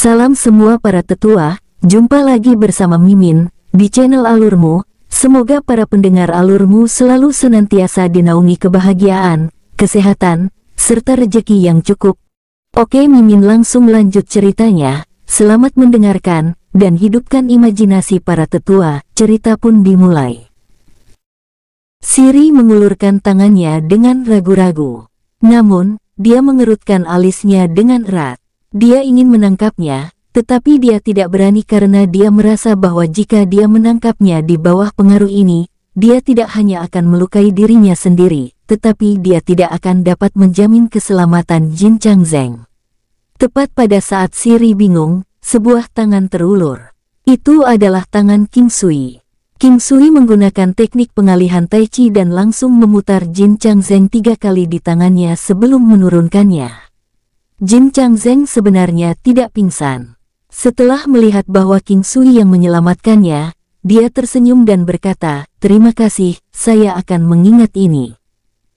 Salam semua para tetua, jumpa lagi bersama Mimin, di channel Alurmu. Semoga para pendengar Alurmu selalu senantiasa dinaungi kebahagiaan, kesehatan, serta rezeki yang cukup. Oke, Mimin langsung lanjut ceritanya. Selamat mendengarkan, dan hidupkan imajinasi para tetua. Cerita pun dimulai. Siri mengulurkan tangannya dengan ragu-ragu. Namun, dia mengerutkan alisnya dengan erat. Dia ingin menangkapnya, tetapi dia tidak berani karena dia merasa bahwa jika dia menangkapnya di bawah pengaruh ini, dia tidak hanya akan melukai dirinya sendiri, tetapi dia tidak akan dapat menjamin keselamatan Jin Changzeng. Tepat pada saat Siri bingung, sebuah tangan terulur. Itu adalah tangan King Sui. King Sui menggunakan teknik pengalihan Tai Chi dan langsung memutar Jin Changzeng 3 kali di tangannya sebelum menurunkannya. Jin Changzeng sebenarnya tidak pingsan. Setelah melihat bahwa King Sui yang menyelamatkannya, dia tersenyum dan berkata, "Terima kasih, saya akan mengingat ini."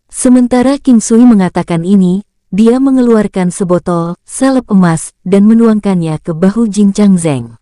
Sementara King Sui mengatakan ini, dia mengeluarkan sebotol salep emas dan menuangkannya ke bahu Jin Changzeng.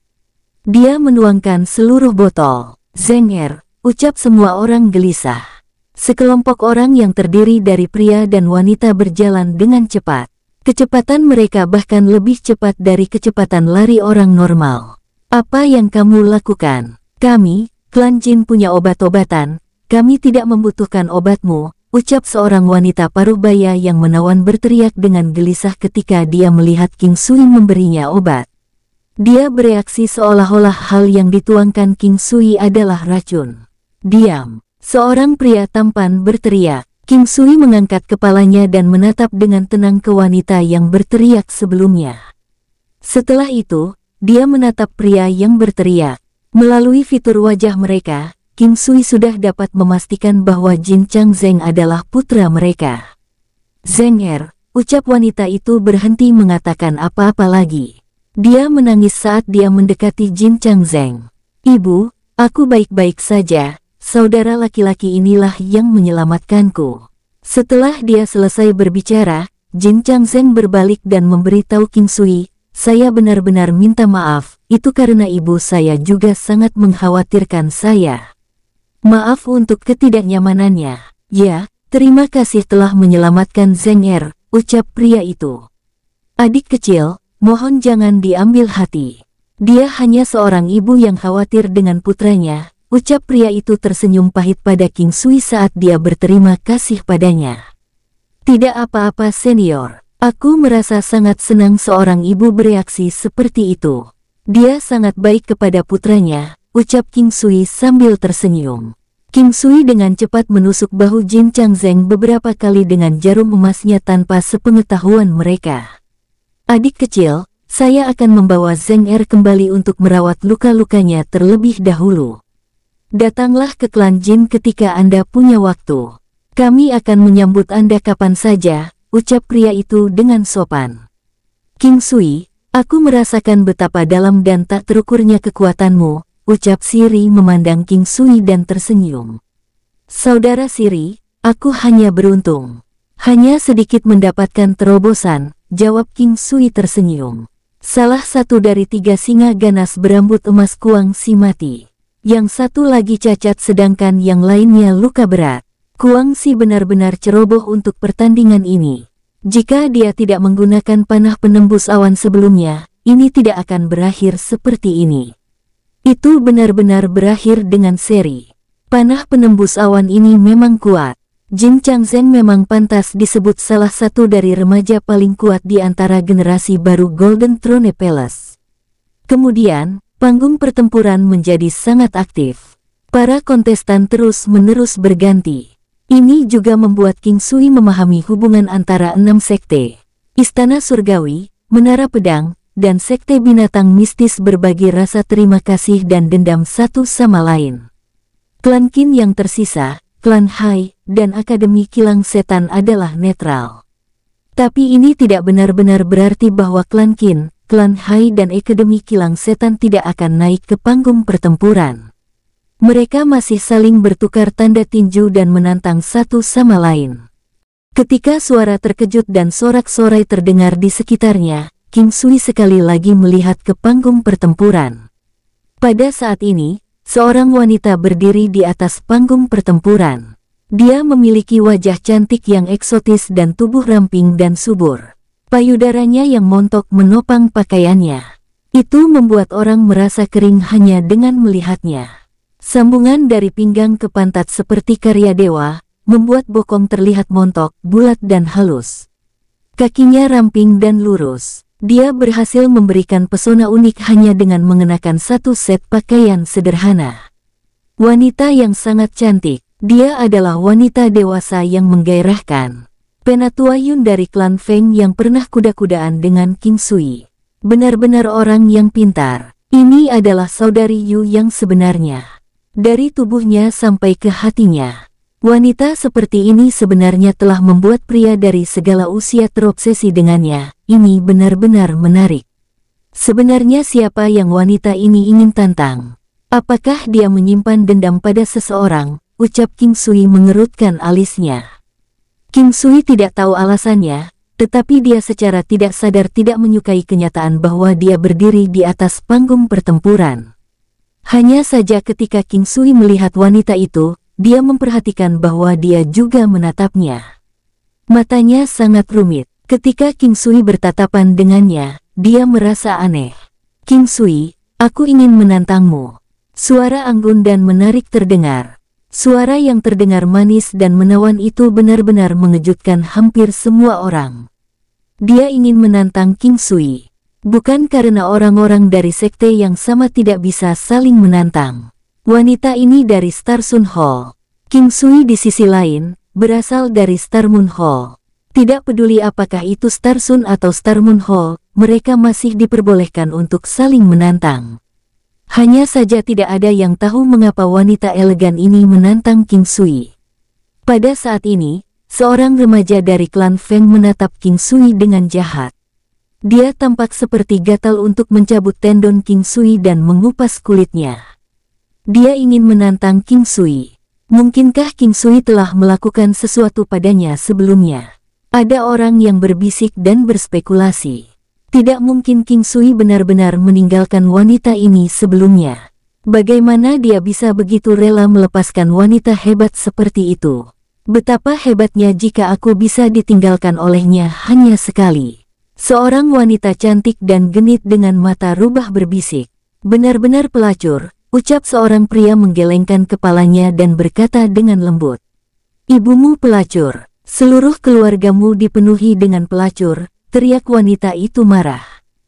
Dia menuangkan seluruh botol. "Zenger," ucap semua orang gelisah. Sekelompok orang yang terdiri dari pria dan wanita berjalan dengan cepat. Kecepatan mereka bahkan lebih cepat dari kecepatan lari orang normal. "Apa yang kamu lakukan?" "Kami, klan Jin punya obat-obatan, kami tidak membutuhkan obatmu," ucap seorang wanita paruh baya yang menawan berteriak dengan gelisah ketika dia melihat King Sui memberinya obat. Dia bereaksi seolah-olah hal yang dituangkan King Sui adalah racun. "Diam!" seorang pria tampan berteriak. King Sui mengangkat kepalanya dan menatap dengan tenang ke wanita yang berteriak sebelumnya. Setelah itu, dia menatap pria yang berteriak. Melalui fitur wajah mereka, King Sui sudah dapat memastikan bahwa Jin Changzeng adalah putra mereka. "Zenger," ucap wanita itu berhenti mengatakan apa-apa lagi. Dia menangis saat dia mendekati Jin Changzeng. "Ibu, aku baik-baik saja. Saudara laki-laki inilah yang menyelamatkanku." Setelah dia selesai berbicara, Jin Changzeng berbalik dan memberitahu King Sui, "Saya benar-benar minta maaf, itu karena ibu saya juga sangat mengkhawatirkan saya. Maaf untuk ketidaknyamanannya." "Ya, terima kasih telah menyelamatkan Zenger," ucap pria itu. "Adik kecil, mohon jangan diambil hati. Dia hanya seorang ibu yang khawatir dengan putranya," ucap pria itu tersenyum pahit pada King Sui saat dia berterima kasih padanya. "Tidak apa-apa senior, aku merasa sangat senang seorang ibu bereaksi seperti itu. Dia sangat baik kepada putranya," ucap King Sui sambil tersenyum. King Sui dengan cepat menusuk bahu Jin Changzeng beberapa kali dengan jarum emasnya tanpa sepengetahuan mereka. "Adik kecil, saya akan membawa Zenger kembali untuk merawat luka-lukanya terlebih dahulu. Datanglah ke klan Jin ketika Anda punya waktu. Kami akan menyambut Anda kapan saja," ucap pria itu dengan sopan. "King Sui, aku merasakan betapa dalam dan tak terukurnya kekuatanmu," ucap Siri memandang King Sui dan tersenyum. "Saudara Siri, aku hanya beruntung. Hanya sedikit mendapatkan terobosan," jawab King Sui tersenyum. "Salah satu dari 3 singa ganas berambut emas Kuang Si mati. Yang satu lagi cacat sedangkan yang lainnya luka berat. Kuang Si benar-benar ceroboh untuk pertandingan ini. Jika dia tidak menggunakan panah penembus awan sebelumnya, ini tidak akan berakhir seperti ini." Itu benar-benar berakhir dengan seri. Panah penembus awan ini memang kuat. Jin Changzeng memang pantas disebut salah satu dari remaja paling kuat di antara generasi baru Golden Throne Palace. Kemudian, panggung pertempuran menjadi sangat aktif. Para kontestan terus-menerus berganti. Ini juga membuat King Sui memahami hubungan antara 6 sekte. Istana Surgawi, Menara Pedang, dan sekte binatang mistis berbagi rasa terima kasih dan dendam satu sama lain. Klan Qin yang tersisa, Klan Hai, dan Akademi Kilang Setan adalah netral. Tapi ini tidak benar-benar berarti bahwa Klan Qin, Klan Hai dan Akademi Kilang Setan tidak akan naik ke panggung pertempuran. Mereka masih saling bertukar tanda tinju dan menantang satu sama lain. Ketika suara terkejut dan sorak-sorai terdengar di sekitarnya, King Sui sekali lagi melihat ke panggung pertempuran. Pada saat ini, seorang wanita berdiri di atas panggung pertempuran. Dia memiliki wajah cantik yang eksotis dan tubuh ramping dan subur. Payudaranya yang montok menopang pakaiannya. Itu membuat orang merasa kering hanya dengan melihatnya. Sambungan dari pinggang ke pantat seperti karya dewa, membuat bokong terlihat montok, bulat dan halus. Kakinya ramping dan lurus. Dia berhasil memberikan pesona unik hanya dengan mengenakan satu set pakaian sederhana. Wanita yang sangat cantik. Dia adalah wanita dewasa yang menggairahkan. Penatua Yun dari klan Feng yang pernah kuda-kudaan dengan King Sui. Benar-benar orang yang pintar. Ini adalah saudari Yu yang sebenarnya. Dari tubuhnya sampai ke hatinya. Wanita seperti ini sebenarnya telah membuat pria dari segala usia terobsesi dengannya. Ini benar-benar menarik. Sebenarnya siapa yang wanita ini ingin tantang? Apakah dia menyimpan dendam pada seseorang? Ucap King Sui mengerutkan alisnya. King Sui tidak tahu alasannya, tetapi dia secara tidak sadar tidak menyukai kenyataan bahwa dia berdiri di atas panggung pertempuran. Hanya saja ketika King Sui melihat wanita itu, dia memperhatikan bahwa dia juga menatapnya. Matanya sangat rumit. Ketika King Sui bertatapan dengannya, dia merasa aneh. King Sui, aku ingin menantangmu. Suara anggun dan menarik terdengar. Suara yang terdengar manis dan menawan itu benar-benar mengejutkan hampir semua orang. Dia ingin menantang King Sui. Bukan karena orang-orang dari sekte yang sama tidak bisa saling menantang. Wanita ini dari Star Sun Hall. King Sui di sisi lain, berasal dari Star Moon Hall. Tidak peduli apakah itu Star Sun atau Star Moon Hall, mereka masih diperbolehkan untuk saling menantang. Hanya saja tidak ada yang tahu mengapa wanita elegan ini menantang King Sui. Pada saat ini, seorang remaja dari klan Feng menatap King Sui dengan jahat. Dia tampak seperti gatal untuk mencabut tendon King Sui dan mengupas kulitnya. Dia ingin menantang King Sui. Mungkinkah King Sui telah melakukan sesuatu padanya sebelumnya? Ada orang yang berbisik dan berspekulasi. Tidak mungkin King Sui benar-benar meninggalkan wanita ini sebelumnya. Bagaimana dia bisa begitu rela melepaskan wanita hebat seperti itu? Betapa hebatnya jika aku bisa ditinggalkan olehnya hanya sekali. Seorang wanita cantik dan genit dengan mata rubah berbisik. Benar-benar pelacur, ucap seorang pria menggelengkan kepalanya dan berkata dengan lembut. Ibumu pelacur, seluruh keluargamu dipenuhi dengan pelacur. Teriak wanita itu marah.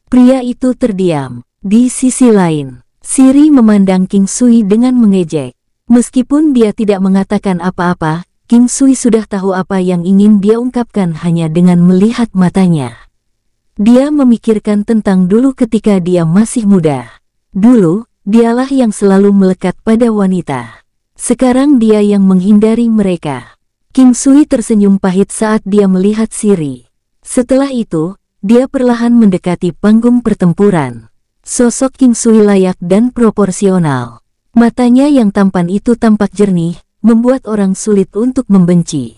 Pria itu terdiam. Di sisi lain, Siri memandang King Sui dengan mengejek. Meskipun dia tidak mengatakan apa-apa, King Sui sudah tahu apa yang ingin dia ungkapkan hanya dengan melihat matanya. Dia memikirkan tentang dulu ketika dia masih muda. Dulu, dialah yang selalu melekat pada wanita. Sekarang dia yang menghindari mereka. King Sui tersenyum pahit saat dia melihat Siri. Setelah itu, dia perlahan mendekati panggung pertempuran. Sosok King Sui layak dan proporsional. Matanya yang tampan itu tampak jernih, membuat orang sulit untuk membenci.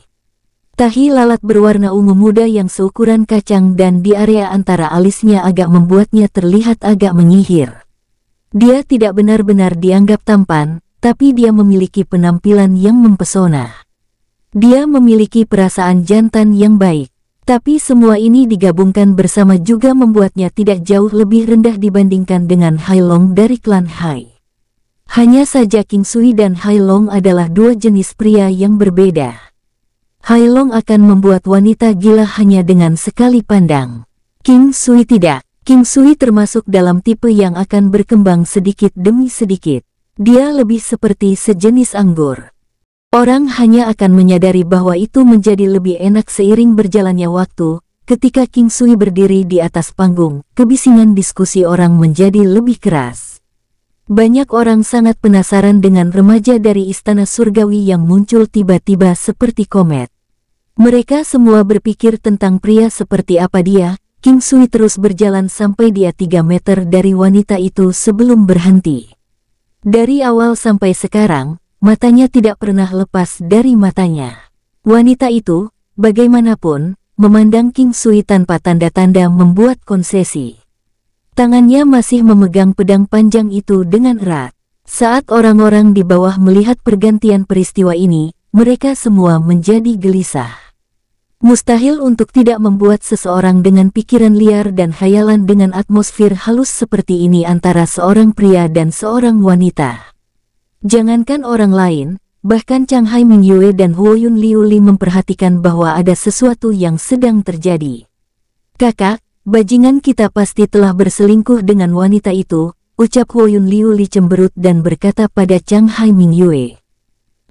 Tahi lalat berwarna ungu muda yang seukuran kacang dan di area antara alisnya agak membuatnya terlihat agak menyihir. Dia tidak benar-benar dianggap tampan, tapi dia memiliki penampilan yang mempesona. Dia memiliki perasaan jantan yang baik. Tapi semua ini digabungkan bersama juga membuatnya tidak jauh lebih rendah dibandingkan dengan Hai Long dari klan Hai. Hanya saja King Sui dan Hai Long adalah dua jenis pria yang berbeda. Hai Long akan membuat wanita gila hanya dengan sekali pandang. King Sui tidak. King Sui termasuk dalam tipe yang akan berkembang sedikit demi sedikit. Dia lebih seperti sejenis anggur. Orang hanya akan menyadari bahwa itu menjadi lebih enak seiring berjalannya waktu. Ketika King Sui berdiri di atas panggung, kebisingan diskusi orang menjadi lebih keras. Banyak orang sangat penasaran dengan remaja dari Istana Surgawi yang muncul tiba-tiba seperti komet. Mereka semua berpikir tentang pria seperti apa dia. King Sui terus berjalan sampai dia 3 meter dari wanita itu sebelum berhenti. Dari awal sampai sekarang, matanya tidak pernah lepas dari matanya. Wanita itu, bagaimanapun, memandang King Sui tanpa tanda-tanda membuat konsesi. Tangannya masih memegang pedang panjang itu dengan erat. Saat orang-orang di bawah melihat pergantian peristiwa ini, mereka semua menjadi gelisah. Mustahil untuk tidak membuat seseorang dengan pikiran liar dan khayalan dengan atmosfer halus seperti ini antara seorang pria dan seorang wanita. Jangankan orang lain, bahkan Chang Hai Mingyue dan Huoyun Liuli memperhatikan bahwa ada sesuatu yang sedang terjadi. "Kakak, bajingan kita pasti telah berselingkuh dengan wanita itu," ucap Huoyun Liuli cemberut dan berkata pada Chang Hai Mingyue.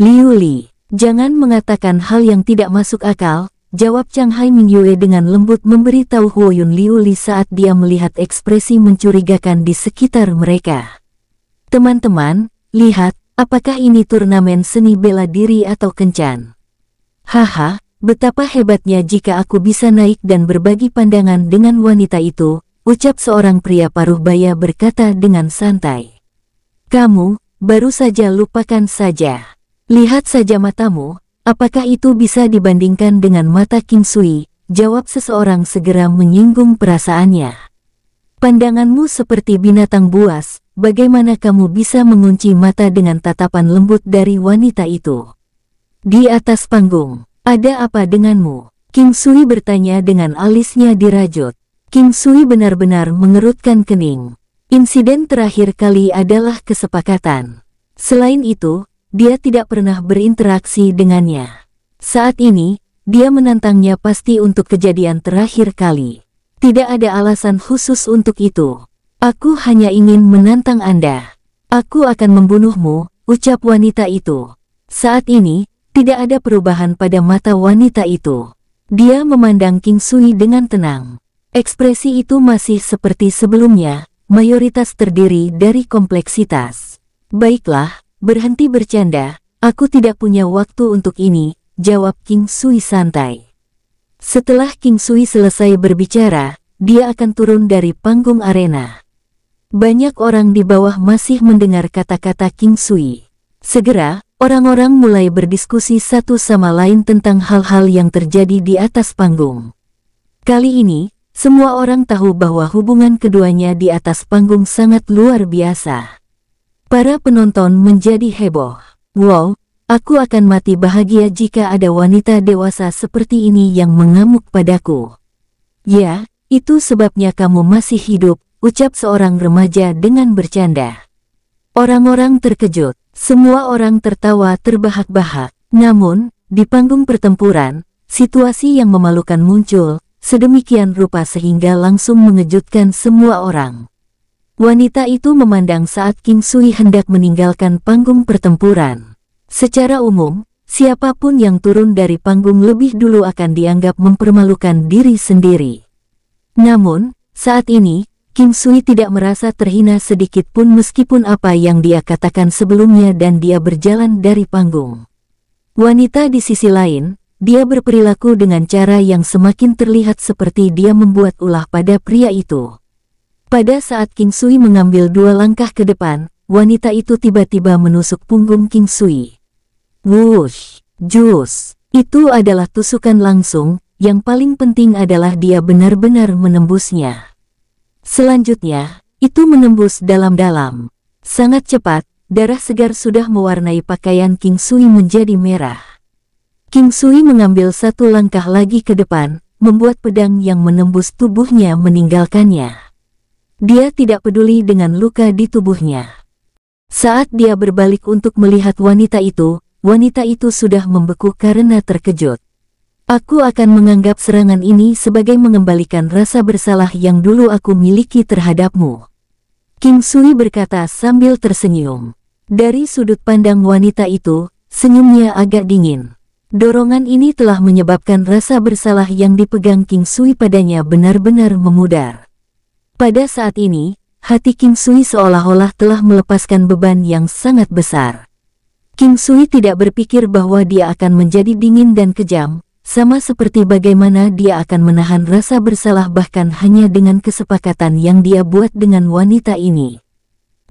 "Liuli, jangan mengatakan hal yang tidak masuk akal," jawab Chang Hai Mingyue dengan lembut memberitahu Huoyun Liuli saat dia melihat ekspresi mencurigakan di sekitar mereka. "Teman-teman, lihat, apakah ini turnamen seni bela diri atau kencan? Haha, betapa hebatnya jika aku bisa naik dan berbagi pandangan dengan wanita itu," ucap seorang pria paruh baya berkata dengan santai. "Kamu, baru saja lupakan saja. Lihat saja matamu. Apakah itu bisa dibandingkan dengan mata King Sui?" jawab seseorang segera menyinggung perasaannya. "Pandanganmu seperti binatang buas, bagaimana kamu bisa mengunci mata dengan tatapan lembut dari wanita itu? Di atas panggung, ada apa denganmu?" King Sui bertanya dengan alisnya dirajut. King Sui benar-benar mengerutkan kening. Insiden terakhir kali adalah kesepakatan. Selain itu, dia tidak pernah berinteraksi dengannya. Saat ini, dia menantangnya pasti untuk kejadian terakhir kali. Tidak ada alasan khusus untuk itu. "Aku hanya ingin menantang Anda. Aku akan membunuhmu," ucap wanita itu. Saat ini, tidak ada perubahan pada mata wanita itu. Dia memandang King Sui dengan tenang. Ekspresi itu masih seperti sebelumnya, mayoritas terdiri dari kompleksitas. "Baiklah, berhenti bercanda, aku tidak punya waktu untuk ini," jawab King Sui santai. Setelah King Sui selesai berbicara, dia akan turun dari panggung arena. Banyak orang di bawah masih mendengar kata-kata King Sui. Segera, orang-orang mulai berdiskusi satu sama lain tentang hal-hal yang terjadi di atas panggung. Kali ini, semua orang tahu bahwa hubungan keduanya di atas panggung sangat luar biasa. Para penonton menjadi heboh. "Wow, aku akan mati bahagia jika ada wanita dewasa seperti ini yang mengamuk padaku." "Ya, itu sebabnya kamu masih hidup," ucap seorang remaja dengan bercanda. Orang-orang terkejut, semua orang tertawa terbahak-bahak. Namun, di panggung pertempuran, situasi yang memalukan muncul, sedemikian rupa sehingga langsung mengejutkan semua orang. Wanita itu memandang saat King Sui hendak meninggalkan panggung pertempuran. Secara umum, siapapun yang turun dari panggung lebih dulu akan dianggap mempermalukan diri sendiri. Namun, saat ini, King Sui tidak merasa terhina sedikit pun meskipun apa yang dia katakan sebelumnya dan dia berjalan dari panggung. Wanita di sisi lain, dia berperilaku dengan cara yang semakin terlihat seperti dia membuat ulah pada pria itu. Pada saat King Sui mengambil 2 langkah ke depan, wanita itu tiba-tiba menusuk punggung King Sui. Wush, jus. Itu adalah tusukan langsung, yang paling penting adalah dia benar-benar menembusnya. Selanjutnya, itu menembus dalam-dalam. Sangat cepat, darah segar sudah mewarnai pakaian King Sui menjadi merah. King Sui mengambil 1 langkah lagi ke depan, membuat pedang yang menembus tubuhnya meninggalkannya. Dia tidak peduli dengan luka di tubuhnya. Saat dia berbalik untuk melihat wanita itu sudah membeku karena terkejut. "Aku akan menganggap serangan ini sebagai mengembalikan rasa bersalah yang dulu aku miliki terhadapmu," King Sui berkata sambil tersenyum. Dari sudut pandang wanita itu, senyumnya agak dingin. Dorongan ini telah menyebabkan rasa bersalah yang dipegang King Sui padanya benar-benar memudar. Pada saat ini, hati King Sui seolah-olah telah melepaskan beban yang sangat besar. King Sui tidak berpikir bahwa dia akan menjadi dingin dan kejam, sama seperti bagaimana dia akan menahan rasa bersalah bahkan hanya dengan kesepakatan yang dia buat dengan wanita ini.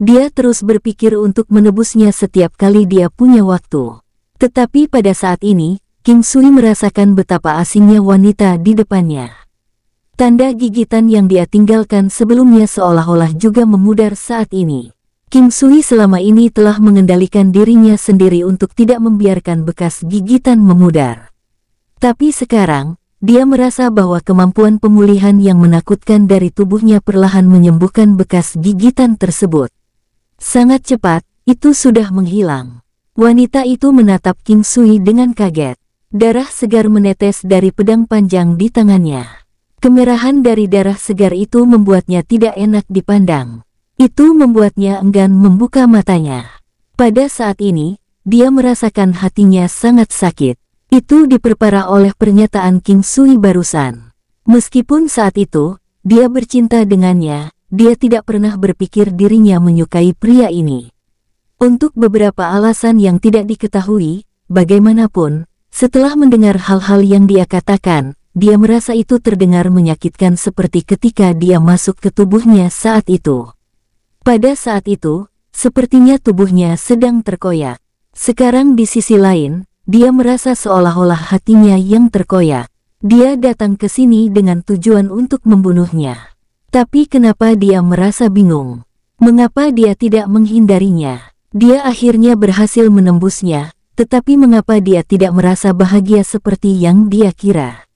Dia terus berpikir untuk menebusnya setiap kali dia punya waktu. Tetapi pada saat ini, King Sui merasakan betapa asingnya wanita di depannya. Tanda gigitan yang dia tinggalkan sebelumnya seolah-olah juga memudar saat ini. King Sui selama ini telah mengendalikan dirinya sendiri untuk tidak membiarkan bekas gigitan memudar. Tapi sekarang, dia merasa bahwa kemampuan pemulihan yang menakutkan dari tubuhnya perlahan menyembuhkan bekas gigitan tersebut. Sangat cepat, itu sudah menghilang. Wanita itu menatap King Sui dengan kaget. Darah segar menetes dari pedang panjang di tangannya. Kemerahan dari darah segar itu membuatnya tidak enak dipandang. Itu membuatnya enggan membuka matanya. Pada saat ini, dia merasakan hatinya sangat sakit. Itu diperparah oleh pernyataan King Sui barusan. Meskipun saat itu, dia bercinta dengannya, dia tidak pernah berpikir dirinya menyukai pria ini. Untuk beberapa alasan yang tidak diketahui, bagaimanapun, setelah mendengar hal-hal yang dia katakan, dia merasa itu terdengar menyakitkan seperti ketika dia masuk ke tubuhnya saat itu. Pada saat itu, sepertinya tubuhnya sedang terkoyak. Sekarang di sisi lain, dia merasa seolah-olah hatinya yang terkoyak. Dia datang ke sini dengan tujuan untuk membunuhnya. Tapi kenapa dia merasa bingung? Mengapa dia tidak menghindarinya? Dia akhirnya berhasil menembusnya. Tetapi mengapa dia tidak merasa bahagia seperti yang dia kira?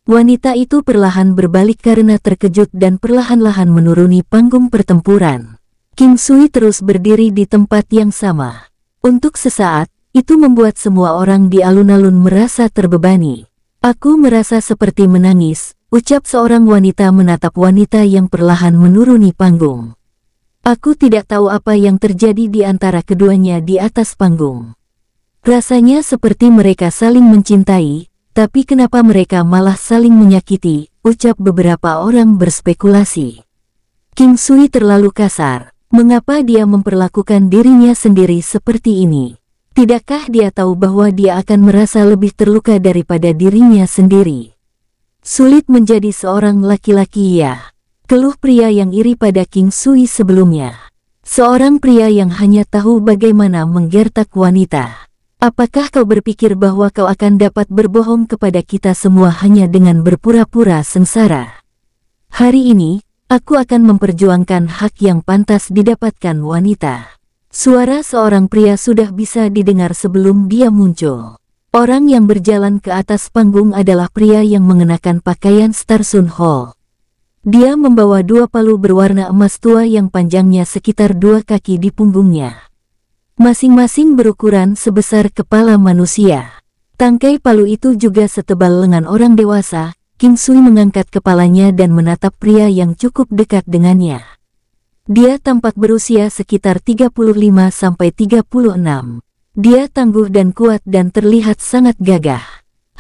Wanita itu perlahan berbalik karena terkejut dan perlahan-lahan menuruni panggung pertempuran. King Sui terus berdiri di tempat yang sama. Untuk sesaat, itu membuat semua orang di alun-alun merasa terbebani. Aku merasa seperti menangis, ucap seorang wanita menatap wanita yang perlahan menuruni panggung. Aku tidak tahu apa yang terjadi di antara keduanya di atas panggung. Rasanya seperti mereka saling mencintai, tapi kenapa mereka malah saling menyakiti, ucap beberapa orang berspekulasi. King Sui terlalu kasar, mengapa dia memperlakukan dirinya sendiri seperti ini? Tidakkah dia tahu bahwa dia akan merasa lebih terluka daripada dirinya sendiri? Sulit menjadi seorang laki-laki ya, keluh pria yang iri pada King Sui sebelumnya. Seorang pria yang hanya tahu bagaimana menggertak wanita. Apakah kau berpikir bahwa kau akan dapat berbohong kepada kita semua hanya dengan berpura-pura sengsara? Hari ini, aku akan memperjuangkan hak yang pantas didapatkan wanita. Suara seorang pria sudah bisa didengar sebelum dia muncul. Orang yang berjalan ke atas panggung adalah pria yang mengenakan pakaian Star Sun Hall. Dia membawa dua palu berwarna emas tua yang panjangnya sekitar 2 kaki di punggungnya. Masing-masing berukuran sebesar kepala manusia. Tangkai palu itu juga setebal lengan orang dewasa. King Sui mengangkat kepalanya dan menatap pria yang cukup dekat dengannya. Dia tampak berusia sekitar 35–36. Dia tangguh dan kuat dan terlihat sangat gagah.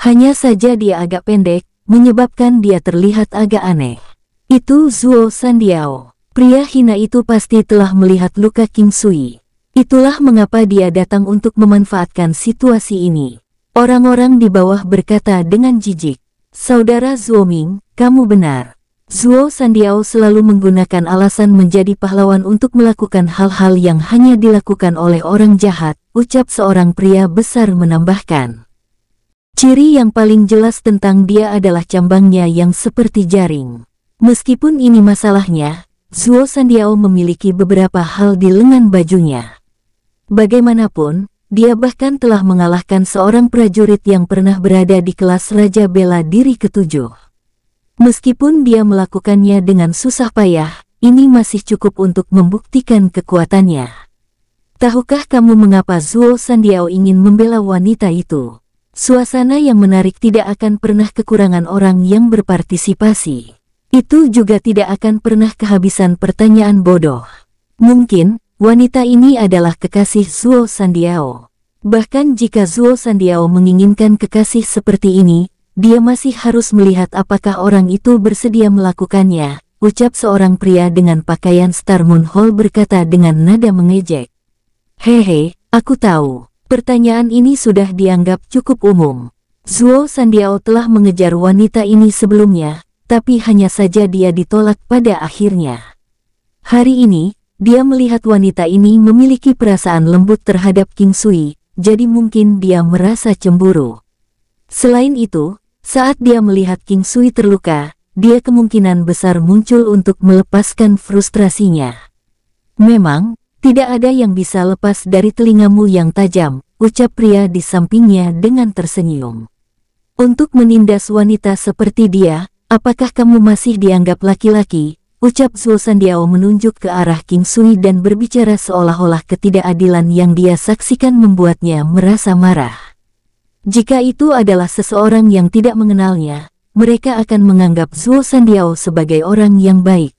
Hanya saja dia agak pendek, menyebabkan dia terlihat agak aneh. Itu Zuo Sandiao. Pria hina itu pasti telah melihat luka King Sui. Itulah mengapa dia datang untuk memanfaatkan situasi ini. Orang-orang di bawah berkata dengan jijik, "Saudara Zuo Ming, kamu benar." Zuo Sandiao selalu menggunakan alasan menjadi pahlawan untuk melakukan hal-hal yang hanya dilakukan oleh orang jahat, ucap seorang pria besar menambahkan. Ciri yang paling jelas tentang dia adalah cambangnya yang seperti jaring. Meskipun ini masalahnya, Zuo Sandiao memiliki beberapa hal di lengan bajunya. Bagaimanapun, dia bahkan telah mengalahkan seorang prajurit yang pernah berada di kelas Raja Bela Diri ke-7. Meskipun dia melakukannya dengan susah payah, ini masih cukup untuk membuktikan kekuatannya. Tahukah kamu mengapa Zuo Sandiao ingin membela wanita itu? Suasana yang menarik tidak akan pernah kekurangan orang yang berpartisipasi. Itu juga tidak akan pernah kehabisan pertanyaan bodoh. Mungkin, wanita ini adalah kekasih Zuo Sandiao. Bahkan jika Zuo Sandiao menginginkan kekasih seperti ini, dia masih harus melihat apakah orang itu bersedia melakukannya, ucap seorang pria dengan pakaian Star Moon Hall berkata dengan nada mengejek. Hehe, aku tahu, pertanyaan ini sudah dianggap cukup umum. Zuo Sandiao telah mengejar wanita ini sebelumnya, tapi hanya saja dia ditolak pada akhirnya. Hari ini, dia melihat wanita ini memiliki perasaan lembut terhadap King Sui, jadi mungkin dia merasa cemburu. Selain itu, saat dia melihat King Sui terluka, dia kemungkinan besar muncul untuk melepaskan frustrasinya. Memang, tidak ada yang bisa lepas dari telingamu yang tajam, ucap pria di sampingnya dengan tersenyum. Untuk menindas wanita seperti dia, apakah kamu masih dianggap laki-laki? Ucap Zhuo Sandiao menunjuk ke arah King Sui dan berbicara seolah-olah ketidakadilan yang dia saksikan membuatnya merasa marah. Jika itu adalah seseorang yang tidak mengenalnya, mereka akan menganggap Zhuo Sandiao sebagai orang yang baik.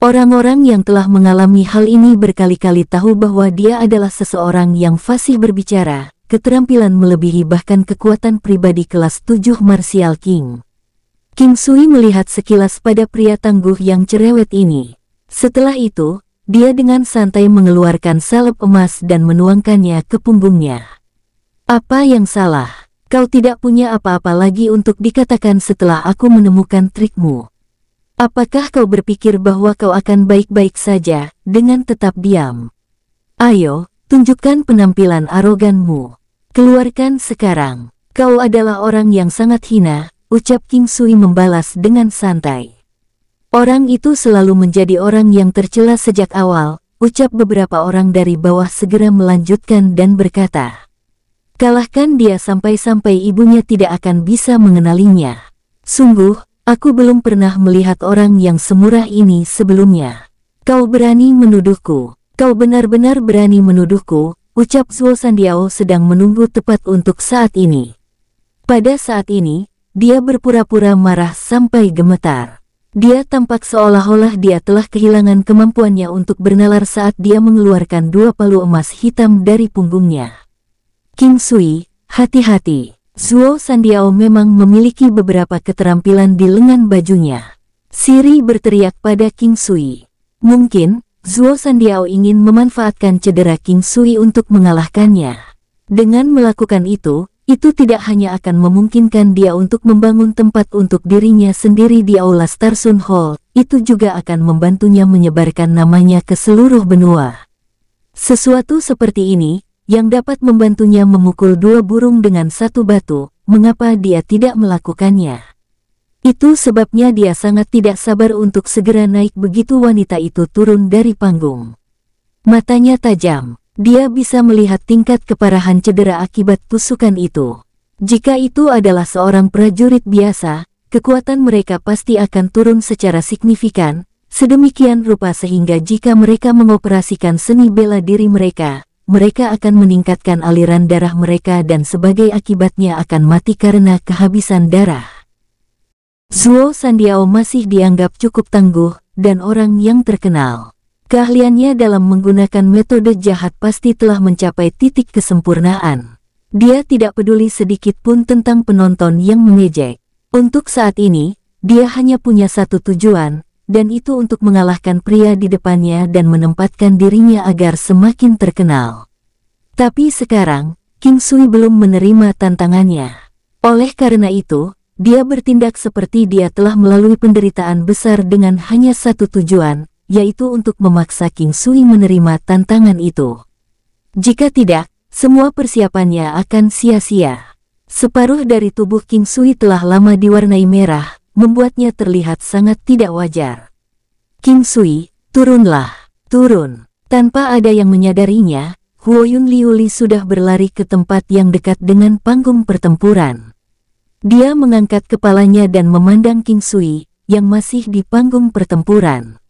Orang-orang yang telah mengalami hal ini berkali-kali tahu bahwa dia adalah seseorang yang fasih berbicara, keterampilan melebihi bahkan kekuatan pribadi kelas 7 Martial King. King Sui melihat sekilas pada pria tangguh yang cerewet ini. Setelah itu, dia dengan santai mengeluarkan salep emas dan menuangkannya ke punggungnya. Apa yang salah? Kau tidak punya apa-apa lagi untuk dikatakan setelah aku menemukan trikmu. Apakah kau berpikir bahwa kau akan baik-baik saja dengan tetap diam? Ayo, tunjukkan penampilan aroganmu. Keluarkan sekarang. Kau adalah orang yang sangat hina, ucap King Sui membalas dengan santai. Orang itu selalu menjadi orang yang tercela sejak awal, ucap beberapa orang dari bawah segera melanjutkan dan berkata. Kalahkan dia sampai-sampai ibunya tidak akan bisa mengenalinya. Sungguh, aku belum pernah melihat orang yang semurah ini sebelumnya. Kau berani menuduhku. Kau benar-benar berani menuduhku, ucap Zhuo Sandiao sedang menunggu tepat untuk saat ini. Pada saat ini, dia berpura-pura marah sampai gemetar. Dia tampak seolah-olah dia telah kehilangan kemampuannya untuk bernalar saat dia mengeluarkan 2 palu emas hitam dari punggungnya. King Sui, hati-hati. Zhuo Sandiao memang memiliki beberapa keterampilan di lengan bajunya. Siri berteriak pada King Sui. Mungkin, Zhuo Sandiao ingin memanfaatkan cedera King Sui untuk mengalahkannya. Dengan melakukan itu tidak hanya akan memungkinkan dia untuk membangun tempat untuk dirinya sendiri di Aula Star Sun Hall, itu juga akan membantunya menyebarkan namanya ke seluruh benua. Sesuatu seperti ini, yang dapat membantunya memukul 2 burung dengan 1 batu, mengapa dia tidak melakukannya? Itu sebabnya dia sangat tidak sabar untuk segera naik begitu wanita itu turun dari panggung. Matanya tajam, dia bisa melihat tingkat keparahan cedera akibat tusukan itu. Jika itu adalah seorang prajurit biasa, kekuatan mereka pasti akan turun secara signifikan, sedemikian rupa sehingga jika mereka mengoperasikan seni bela diri mereka akan meningkatkan aliran darah mereka dan sebagai akibatnya akan mati karena kehabisan darah. Zhuo Sandiao masih dianggap cukup tangguh dan orang yang terkenal. Keahliannya dalam menggunakan metode jahat pasti telah mencapai titik kesempurnaan. Dia tidak peduli sedikit pun tentang penonton yang mengejek. Untuk saat ini, dia hanya punya satu tujuan, dan itu untuk mengalahkan pria di depannya dan menempatkan dirinya agar semakin terkenal. Tapi sekarang, King Sui belum menerima tantangannya. Oleh karena itu, dia bertindak seperti dia telah melalui penderitaan besar dengan hanya satu tujuan, yaitu untuk memaksa King Sui menerima tantangan itu. Jika tidak, semua persiapannya akan sia-sia. Separuh dari tubuh King Sui telah lama diwarnai merah, membuatnya terlihat sangat tidak wajar. King Sui, turunlah, turun. Tanpa ada yang menyadarinya, Huoyun Liuli sudah berlari ke tempat yang dekat dengan panggung pertempuran. Dia mengangkat kepalanya dan memandang King Sui, yang masih di panggung pertempuran.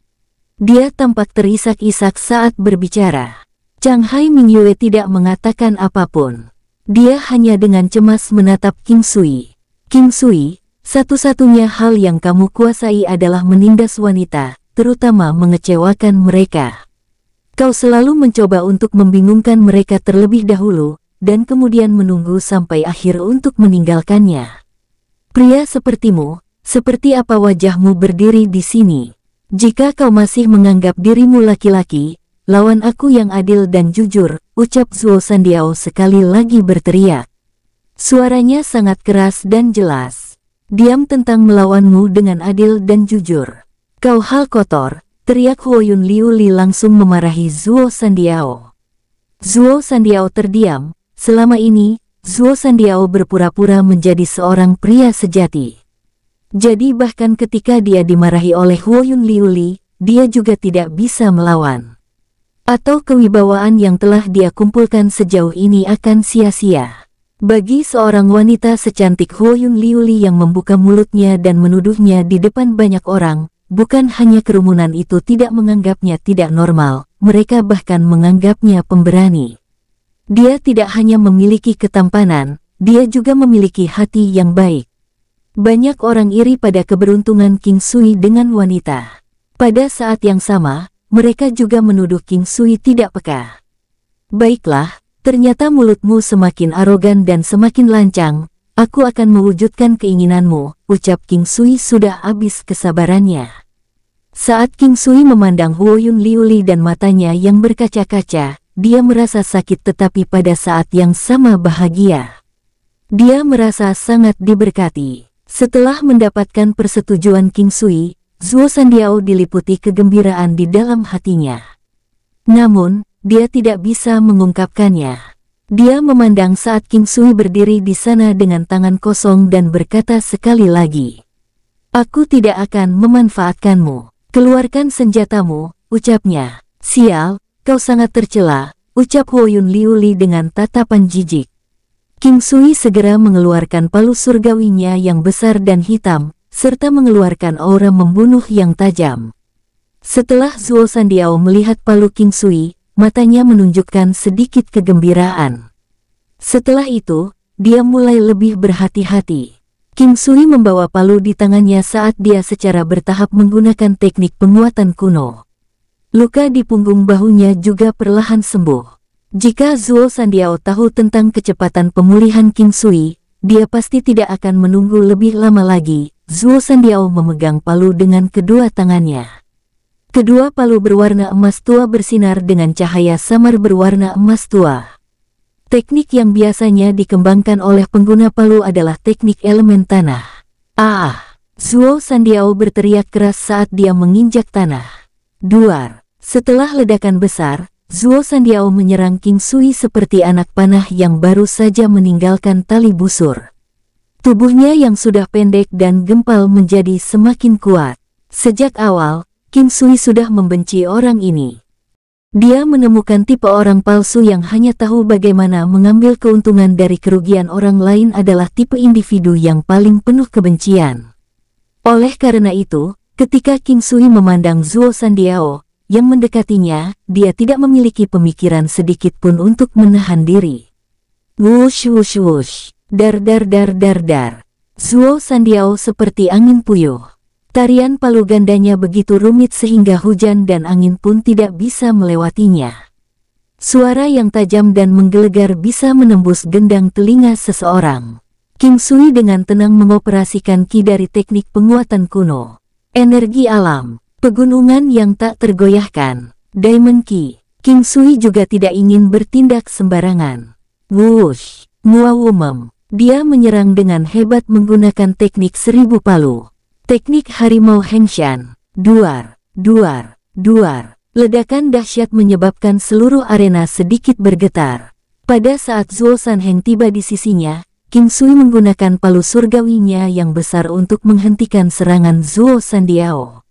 Dia tampak terisak-isak saat berbicara. Chang Hai Mingyue tidak mengatakan apapun. Dia hanya dengan cemas menatap King Sui. King Sui, satu-satunya hal yang kamu kuasai adalah menindas wanita, terutama mengecewakan mereka. Kau selalu mencoba untuk membingungkan mereka terlebih dahulu, dan kemudian menunggu sampai akhir untuk meninggalkannya. Pria sepertimu, seperti apa wajahmu berdiri di sini? Jika kau masih menganggap dirimu laki-laki, lawan aku yang adil dan jujur, ucap Zhuo Sandiao sekali lagi berteriak. Suaranya sangat keras dan jelas. Diam tentang melawanmu dengan adil dan jujur. Kau hal kotor, teriak Huoyun Liuli langsung memarahi Zhuo Sandiao. Zhuo Sandiao terdiam. Selama ini, Zuo Sandiao berpura-pura menjadi seorang pria sejati. Jadi bahkan ketika dia dimarahi oleh Huoyun Liuli, dia juga tidak bisa melawan. Atau kewibawaan yang telah dia kumpulkan sejauh ini akan sia-sia. Bagi seorang wanita secantik Huoyun Liuli yang membuka mulutnya dan menuduhnya di depan banyak orang, bukan hanya kerumunan itu tidak menganggapnya tidak normal, mereka bahkan menganggapnya pemberani. Dia tidak hanya memiliki ketampanan, dia juga memiliki hati yang baik. Banyak orang iri pada keberuntungan King Sui dengan wanita. Pada saat yang sama, mereka juga menuduh King Sui tidak peka. Baiklah, ternyata mulutmu semakin arogan dan semakin lancang, aku akan mewujudkan keinginanmu, ucap King Sui sudah habis kesabarannya. Saat King Sui memandang Huoyun Liuli dan matanya yang berkaca-kaca, dia merasa sakit tetapi pada saat yang sama bahagia. Dia merasa sangat diberkati. Setelah mendapatkan persetujuan King Sui, Zuo Sandiao diliputi kegembiraan di dalam hatinya. Namun, dia tidak bisa mengungkapkannya. Dia memandang saat King Sui berdiri di sana dengan tangan kosong dan berkata sekali lagi, "Aku tidak akan memanfaatkanmu. Keluarkan senjatamu," ucapnya. "Sial, kau sangat tercela," ucap Huoyun Liuli dengan tatapan jijik. King Sui segera mengeluarkan palu surgawinya yang besar dan hitam, serta mengeluarkan aura membunuh yang tajam. Setelah Zuo Sandiao melihat palu King Sui, matanya menunjukkan sedikit kegembiraan. Setelah itu, dia mulai lebih berhati-hati. King Sui membawa palu di tangannya saat dia secara bertahap menggunakan teknik penguatan kuno. Luka di punggung bahunya juga perlahan sembuh. Jika Zuo Sandiao tahu tentang kecepatan pemulihan King Sui, dia pasti tidak akan menunggu lebih lama lagi. Zuo Sandiao memegang palu dengan kedua tangannya. Kedua palu berwarna emas tua bersinar dengan cahaya samar berwarna emas tua. Teknik yang biasanya dikembangkan oleh pengguna palu adalah teknik elemen tanah. "Ah!" Zuo Sandiao berteriak keras saat dia menginjak tanah. Duar! Setelah ledakan besar, Zuo Sandiao menyerang King Sui seperti anak panah yang baru saja meninggalkan tali busur. Tubuhnya yang sudah pendek dan gempal menjadi semakin kuat. Sejak awal, King Sui sudah membenci orang ini. Dia menemukan tipe orang palsu yang hanya tahu bagaimana mengambil keuntungan dari kerugian orang lain adalah tipe individu yang paling penuh kebencian. Oleh karena itu, ketika King Sui memandang Zuo Sandiao yang mendekatinya, dia tidak memiliki pemikiran sedikit pun untuk menahan diri. Wush wush wush, dar dar dar dar dar. Zuo Sandiao seperti angin puyuh. Tarian palu gandanya begitu rumit sehingga hujan dan angin pun tidak bisa melewatinya. Suara yang tajam dan menggelegar bisa menembus gendang telinga seseorang. King Sui dengan tenang mengoperasikan ki dari teknik penguatan kuno. Energi alam. Pegunungan yang tak tergoyahkan. Diamond Ki. King Sui juga tidak ingin bertindak sembarangan. Wush! Muawumem. Dia menyerang dengan hebat menggunakan teknik 1000 palu. Teknik harimau Hengshan. Duar! Duar! Duar! Ledakan dahsyat menyebabkan seluruh arena sedikit bergetar. Pada saat Zuo Sanheng tiba di sisinya, King Sui menggunakan palu surgawinya yang besar untuk menghentikan serangan Zuo Sandiao.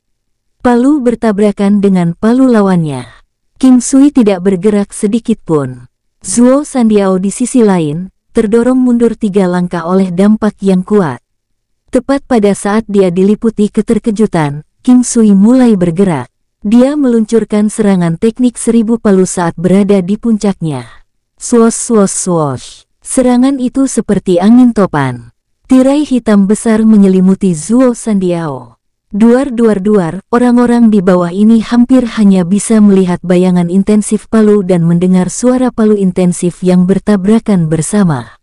Palu bertabrakan dengan palu lawannya. King Sui tidak bergerak sedikit pun. Zuo Sandiao di sisi lain, terdorong mundur 3 langkah oleh dampak yang kuat. Tepat pada saat dia diliputi keterkejutan, King Sui mulai bergerak. Dia meluncurkan serangan teknik 1000 palu saat berada di puncaknya. Swosh swosh swosh. Serangan itu seperti angin topan. Tirai hitam besar menyelimuti Zuo Sandiao. Duar duar duar, orang-orang di bawah ini hampir hanya bisa melihat bayangan intensif palu dan mendengar suara palu intensif yang bertabrakan bersama.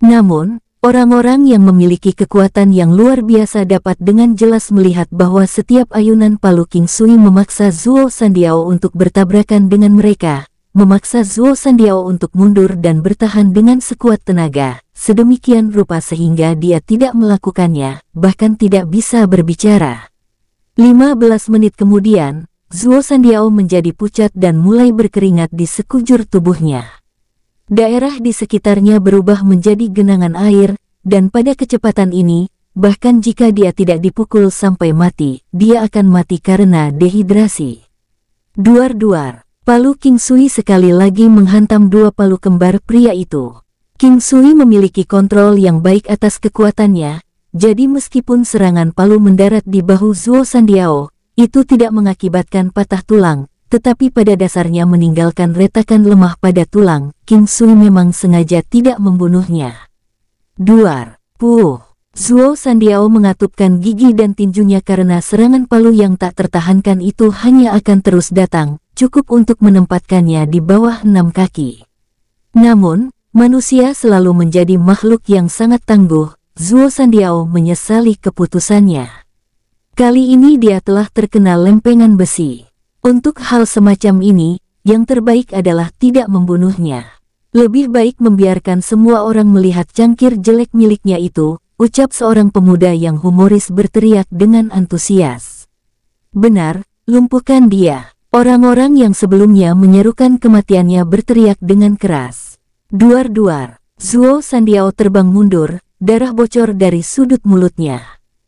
Namun, orang-orang yang memiliki kekuatan yang luar biasa dapat dengan jelas melihat bahwa setiap ayunan palu King Sui memaksa Zuo Sandiao untuk bertabrakan dengan mereka, memaksa Zuo Sandiao untuk mundur dan bertahan dengan sekuat tenaga, sedemikian rupa sehingga dia tidak melakukannya, bahkan tidak bisa berbicara. 15 menit kemudian, Zuo Sandiao menjadi pucat dan mulai berkeringat di sekujur tubuhnya. Daerah di sekitarnya berubah menjadi genangan air, dan pada kecepatan ini, bahkan jika dia tidak dipukul sampai mati, dia akan mati karena dehidrasi. Duar-duar, palu King Sui sekali lagi menghantam dua palu kembar pria itu. King Sui memiliki kontrol yang baik atas kekuatannya, jadi meskipun serangan palu mendarat di bahu Zuo Sandiao, itu tidak mengakibatkan patah tulang, tetapi pada dasarnya meninggalkan retakan lemah pada tulang. King Sui memang sengaja tidak membunuhnya. Duar, puh. Zuo Sandiao mengatupkan gigi dan tinjunya karena serangan palu yang tak tertahankan itu hanya akan terus datang, cukup untuk menempatkannya di bawah 6 kaki. Namun, manusia selalu menjadi makhluk yang sangat tangguh. Zuo Sandiao menyesali keputusannya. Kali ini dia telah terkena lempengan besi. Untuk hal semacam ini, yang terbaik adalah tidak membunuhnya. Lebih baik membiarkan semua orang melihat cangkir jelek miliknya itu, ucap seorang pemuda yang humoris berteriak dengan antusias. Benar, lumpuhkan dia. Orang-orang yang sebelumnya menyerukan kematiannya berteriak dengan keras. Duar-duar, Zuo Sandiao terbang mundur, darah bocor dari sudut mulutnya.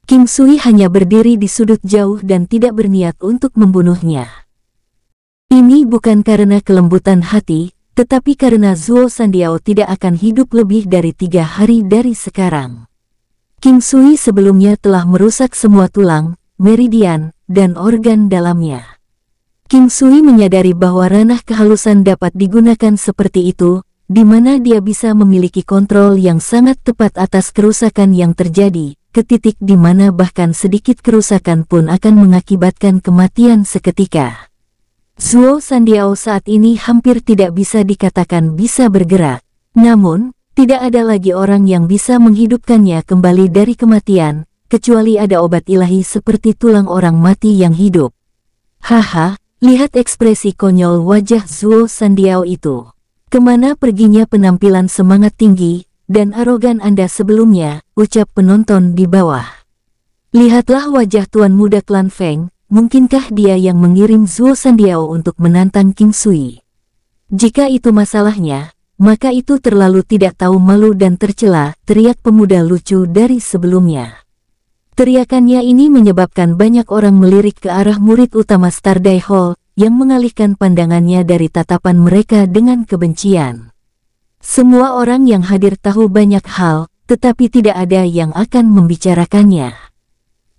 King Sui hanya berdiri di sudut jauh dan tidak berniat untuk membunuhnya. Ini bukan karena kelembutan hati, tetapi karena Zuo Sandiao tidak akan hidup lebih dari 3 hari dari sekarang. King Sui sebelumnya telah merusak semua tulang, meridian, dan organ dalamnya. King Sui menyadari bahwa ranah kehalusan dapat digunakan seperti itu, di mana dia bisa memiliki kontrol yang sangat tepat atas kerusakan yang terjadi, ke titik di mana bahkan sedikit kerusakan pun akan mengakibatkan kematian seketika. Zuo Sandiao saat ini hampir tidak bisa dikatakan bisa bergerak. Namun, tidak ada lagi orang yang bisa menghidupkannya kembali dari kematian, kecuali ada obat ilahi seperti tulang orang mati yang hidup. Haha, lihat ekspresi konyol wajah Zuo Sandiao itu. Kemana perginya penampilan semangat tinggi dan arogan Anda sebelumnya, ucap penonton di bawah. Lihatlah wajah tuan muda klan Feng, mungkinkah dia yang mengirim Zuo Sandiao untuk menantang King Sui? Jika itu masalahnya, maka itu terlalu tidak tahu malu dan tercela, teriak pemuda lucu dari sebelumnya. Teriakannya ini menyebabkan banyak orang melirik ke arah murid utama Stardai Hall, yang mengalihkan pandangannya dari tatapan mereka dengan kebencian. Semua orang yang hadir tahu banyak hal, tetapi tidak ada yang akan membicarakannya.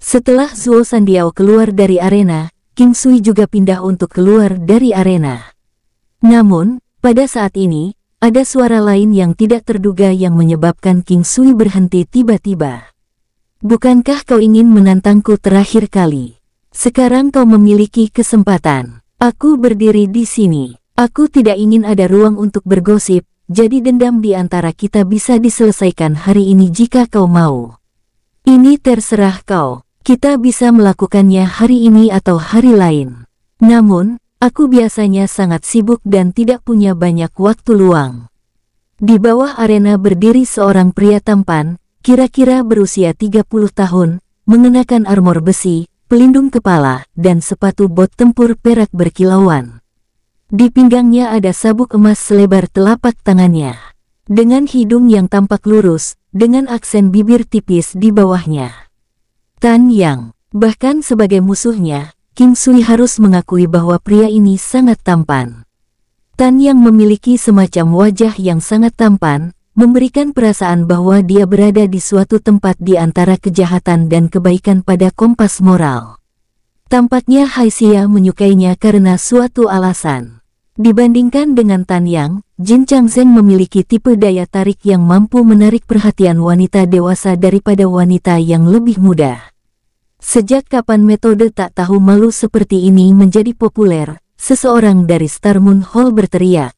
Setelah Zuo Sandiao keluar dari arena, King Sui juga pindah untuk keluar dari arena. Namun, pada saat ini, ada suara lain yang tidak terduga yang menyebabkan King Sui berhenti tiba-tiba. Bukankah kau ingin menantangku terakhir kali? Sekarang kau memiliki kesempatan. Aku berdiri di sini. Aku tidak ingin ada ruang untuk bergosip. Jadi dendam di antara kita bisa diselesaikan hari ini jika kau mau. Ini terserah kau. Kita bisa melakukannya hari ini atau hari lain. Namun, aku biasanya sangat sibuk dan tidak punya banyak waktu luang. Di bawah arena berdiri seorang pria tampan, kira-kira berusia 30 tahun, mengenakan armor besi, pelindung kepala, dan sepatu bot tempur perak berkilauan. Di pinggangnya ada sabuk emas selebar telapak tangannya. Dengan hidung yang tampak lurus, dengan aksen bibir tipis di bawahnya. Tan Yang, bahkan sebagai musuhnya, King Sui harus mengakui bahwa pria ini sangat tampan. Tan Yang memiliki semacam wajah yang sangat tampan, memberikan perasaan bahwa dia berada di suatu tempat di antara kejahatan dan kebaikan pada kompas moral. Tampaknya Haixia menyukainya karena suatu alasan. Dibandingkan dengan Tan Yang, Jin Changzhen memiliki tipe daya tarik yang mampu menarik perhatian wanita dewasa daripada wanita yang lebih muda. Sejak kapan metode tak tahu malu seperti ini menjadi populer, seseorang dari Star Moon Hall berteriak.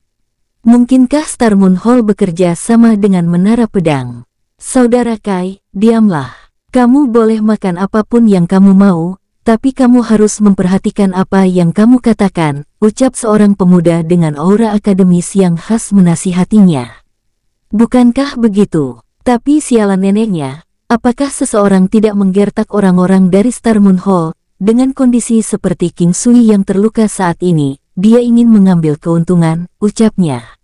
Mungkinkah Star Moon Hall bekerja sama dengan Menara Pedang? Saudara Kai, diamlah. Kamu boleh makan apapun yang kamu mau, tapi kamu harus memperhatikan apa yang kamu katakan, ucap seorang pemuda dengan aura akademis yang khas menasihatinya. Bukankah begitu? Tapi sialan neneknya, apakah seseorang tidak menggertak orang-orang dari Star Moon Hall? Dengan kondisi seperti King Sui yang terluka saat ini, dia ingin mengambil keuntungan, ucapnya.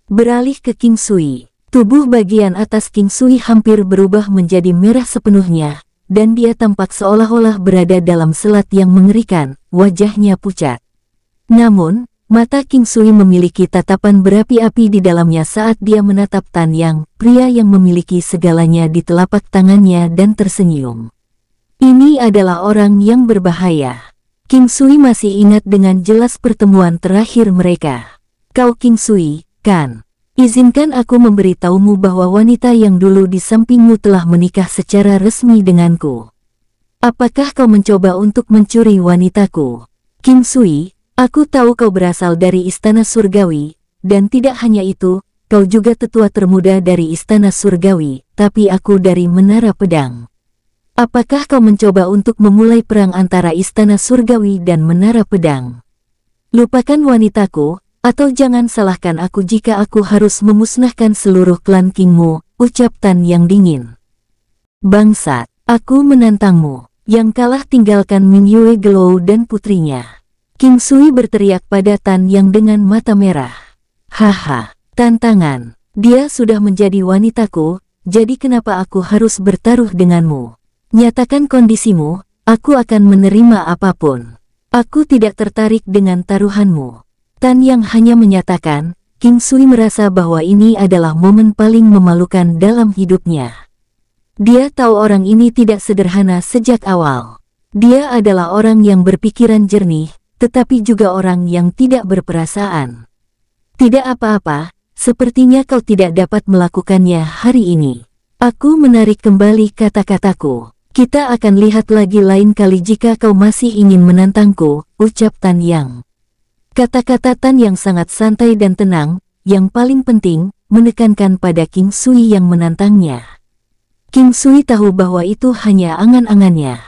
Beralih ke King Sui. Tubuh bagian atas King Sui hampir berubah menjadi merah sepenuhnya, dan dia tampak seolah-olah berada dalam selat yang mengerikan, wajahnya pucat. Namun, mata King Sui memiliki tatapan berapi-api di dalamnya saat dia menatap Tan Yang, pria yang memiliki segalanya di telapak tangannya dan tersenyum. Ini adalah orang yang berbahaya. King Sui masih ingat dengan jelas pertemuan terakhir mereka. Kau King Sui, kan? Izinkan aku memberitahumu bahwa wanita yang dulu di sampingmu telah menikah secara resmi denganku. Apakah kau mencoba untuk mencuri wanitaku? King Sui, aku tahu kau berasal dari Istana Surgawi, dan tidak hanya itu, kau juga tetua termuda dari Istana Surgawi, tapi aku dari Menara Pedang. Apakah kau mencoba untuk memulai perang antara Istana Surgawi dan Menara Pedang? Lupakan wanitaku, atau jangan salahkan aku jika aku harus memusnahkan seluruh klan Kingmu, ucap Tan Yang dingin. Bangsat, aku menantangmu. Yang kalah tinggalkan Min Yue Gelou dan putrinya. King Sui berteriak pada Tan Yang dengan mata merah. Haha, tantangan. Dia sudah menjadi wanitaku, jadi kenapa aku harus bertaruh denganmu? Nyatakan kondisimu, aku akan menerima apapun. Aku tidak tertarik dengan taruhanmu. Tan Yang hanya menyatakan, King Sui merasa bahwa ini adalah momen paling memalukan dalam hidupnya. Dia tahu orang ini tidak sederhana sejak awal. Dia adalah orang yang berpikiran jernih, tetapi juga orang yang tidak berperasaan. Tidak apa-apa, sepertinya kau tidak dapat melakukannya hari ini. Aku menarik kembali kata-kataku. Kita akan lihat lagi lain kali jika kau masih ingin menantangku, ucap Tan Yang. Kata-kata Tan Yang sangat santai dan tenang, yang paling penting, menekankan pada King Sui yang menantangnya. King Sui tahu bahwa itu hanya angan-angannya.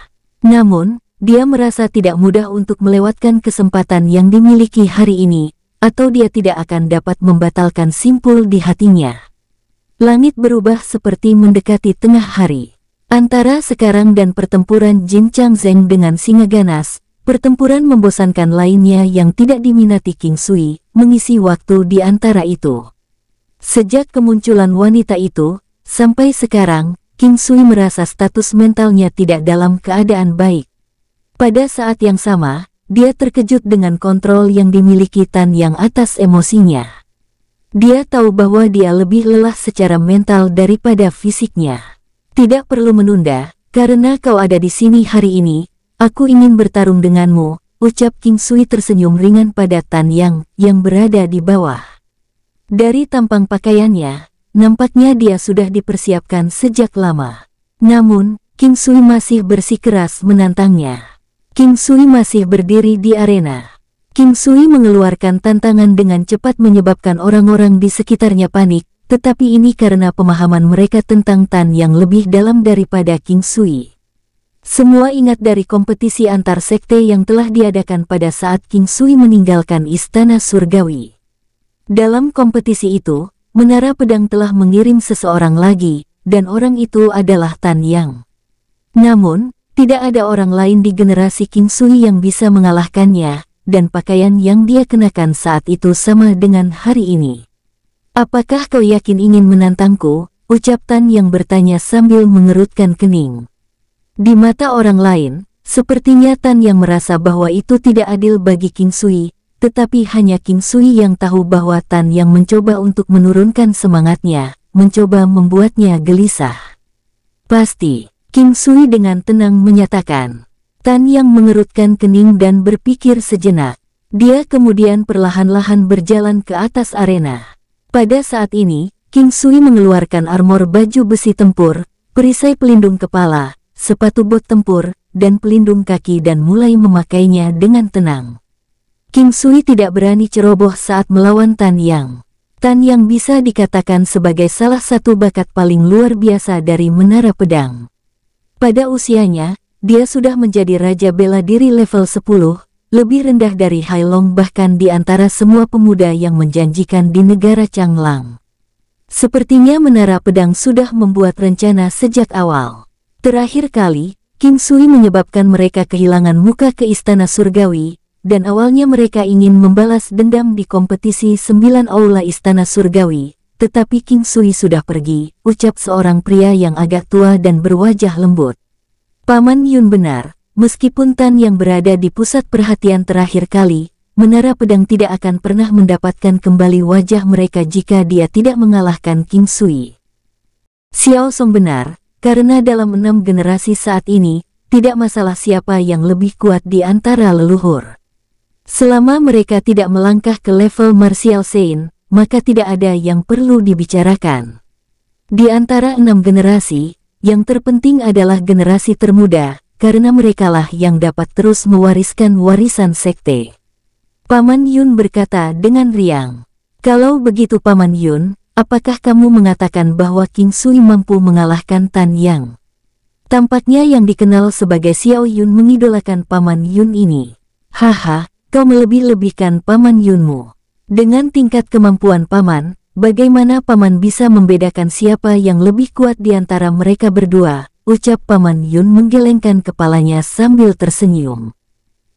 Namun, dia merasa tidak mudah untuk melewatkan kesempatan yang dimiliki hari ini, atau dia tidak akan dapat membatalkan simpul di hatinya. Langit berubah seperti mendekati tengah hari. Antara sekarang dan pertempuran Jin Chang Zheng dengan singa ganas, pertempuran membosankan lainnya yang tidak diminati King Sui, mengisi waktu di antara itu. Sejak kemunculan wanita itu, sampai sekarang, King Sui merasa status mentalnya tidak dalam keadaan baik. Pada saat yang sama, dia terkejut dengan kontrol yang dimiliki Tan Yang atas emosinya. Dia tahu bahwa dia lebih lelah secara mental daripada fisiknya. Tidak perlu menunda, karena kau ada di sini hari ini, aku ingin bertarung denganmu, ucap King Sui tersenyum ringan pada Tan Yang berada di bawah. Dari tampang pakaiannya, nampaknya dia sudah dipersiapkan sejak lama. Namun, King Sui masih bersikeras menantangnya. King Sui masih berdiri di arena. King Sui mengeluarkan tantangan dengan cepat menyebabkan orang-orang di sekitarnya panik, tetapi ini karena pemahaman mereka tentang Tan yang lebih dalam daripada King Sui. Semua ingat dari kompetisi antar sekte yang telah diadakan pada saat King Sui meninggalkan Istana Surgawi. Dalam kompetisi itu, Menara Pedang telah mengirim seseorang lagi, dan orang itu adalah Tan Yang. Namun, tidak ada orang lain di generasi King Sui yang bisa mengalahkannya, dan pakaian yang dia kenakan saat itu sama dengan hari ini. Apakah kau yakin ingin menantangku? Ucap Tan Yang bertanya sambil mengerutkan kening. Di mata orang lain, sepertinya Tan Yang merasa bahwa itu tidak adil bagi King Sui, tetapi hanya King Sui yang tahu bahwa Tan Yang mencoba untuk menurunkan semangatnya, mencoba membuatnya gelisah. Pasti, King Sui dengan tenang menyatakan. Tan Yang mengerutkan kening dan berpikir sejenak. Dia kemudian perlahan-lahan berjalan ke atas arena. Pada saat ini, King Sui mengeluarkan armor baju besi tempur, perisai pelindung kepala, sepatu bot tempur, dan pelindung kaki dan mulai memakainya dengan tenang. King Sui tidak berani ceroboh saat melawan Tan Yang. Tan Yang bisa dikatakan sebagai salah satu bakat paling luar biasa dari Menara Pedang. Pada usianya, dia sudah menjadi Raja Bela Diri level 10, lebih rendah dari Hai Long bahkan di antara semua pemuda yang menjanjikan di negara Changlang. Sepertinya Menara Pedang sudah membuat rencana sejak awal. Terakhir kali, King Sui menyebabkan mereka kehilangan muka ke Istana Surgawi, dan awalnya mereka ingin membalas dendam di kompetisi 9 Aula Istana Surgawi, tetapi King Sui sudah pergi, ucap seorang pria yang agak tua dan berwajah lembut. Paman Yun benar, meskipun Tan yang berada di pusat perhatian terakhir kali, Menara Pedang tidak akan pernah mendapatkan kembali wajah mereka jika dia tidak mengalahkan King Sui. Xiao Song benar, karena dalam 6 generasi saat ini, tidak masalah siapa yang lebih kuat di antara leluhur. Selama mereka tidak melangkah ke level Martial Saint, maka tidak ada yang perlu dibicarakan. Di antara 6 generasi, yang terpenting adalah generasi termuda, karena merekalah yang dapat terus mewariskan warisan sekte. Paman Yun berkata dengan riang. Kalau begitu Paman Yun, apakah kamu mengatakan bahwa King Sui mampu mengalahkan Tan Yang? Tampaknya yang dikenal sebagai Xiao Yun mengidolakan Paman Yun ini. Haha, kau melebih-lebihkan Paman Yunmu. Dengan tingkat kemampuan Paman, bagaimana Paman bisa membedakan siapa yang lebih kuat di antara mereka berdua? Ucap Paman Yun menggelengkan kepalanya sambil tersenyum.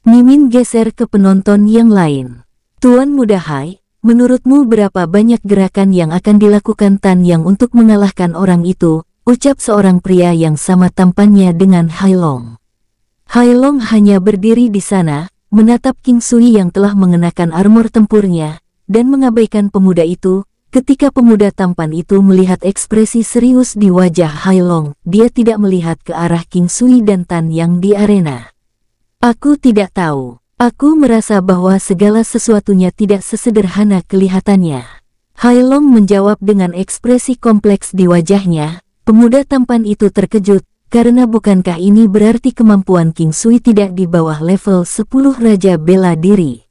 Mimin geser ke penonton yang lain. Tuan Muda Hai, menurutmu berapa banyak gerakan yang akan dilakukan Tan Yang untuk mengalahkan orang itu? Ucap seorang pria yang sama tampannya dengan Hai Long. Hai Long hanya berdiri di sana, menatap King Sui yang telah mengenakan armor tempurnya, dan mengabaikan pemuda itu. Ketika pemuda tampan itu melihat ekspresi serius di wajah Hai Long, dia tidak melihat ke arah King Sui dan Tan Yang di arena. Aku tidak tahu. Aku merasa bahwa segala sesuatunya tidak sesederhana kelihatannya. Hai Long menjawab dengan ekspresi kompleks di wajahnya. Pemuda tampan itu terkejut, karena bukankah ini berarti kemampuan King Sui tidak di bawah level 10 Raja Bela Diri.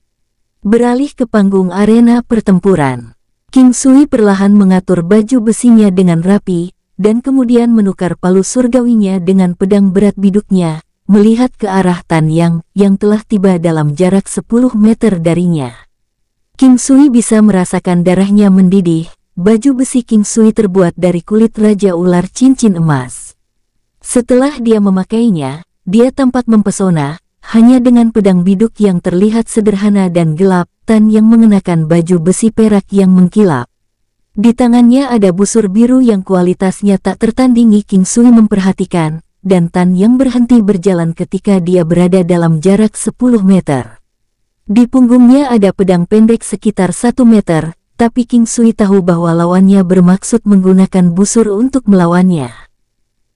Beralih ke panggung arena pertempuran. King Sui perlahan mengatur baju besinya dengan rapi, dan kemudian menukar palu surgawinya dengan pedang berat biduknya, melihat ke arah Tan Yang telah tiba dalam jarak 10 meter darinya. King Sui bisa merasakan darahnya mendidih. Baju besi King Sui terbuat dari kulit Raja Ular cincin emas. Setelah dia memakainya, dia tampak mempesona, hanya dengan pedang biduk yang terlihat sederhana dan gelap. Tan yang mengenakan baju besi perak yang mengkilap. Di tangannya ada busur biru yang kualitasnya tak tertandingi. King Sui memperhatikan, dan Tan yang berhenti berjalan ketika dia berada dalam jarak 10 meter. Di punggungnya ada pedang pendek sekitar 1 meter, tapi King Sui tahu bahwa lawannya bermaksud menggunakan busur untuk melawannya.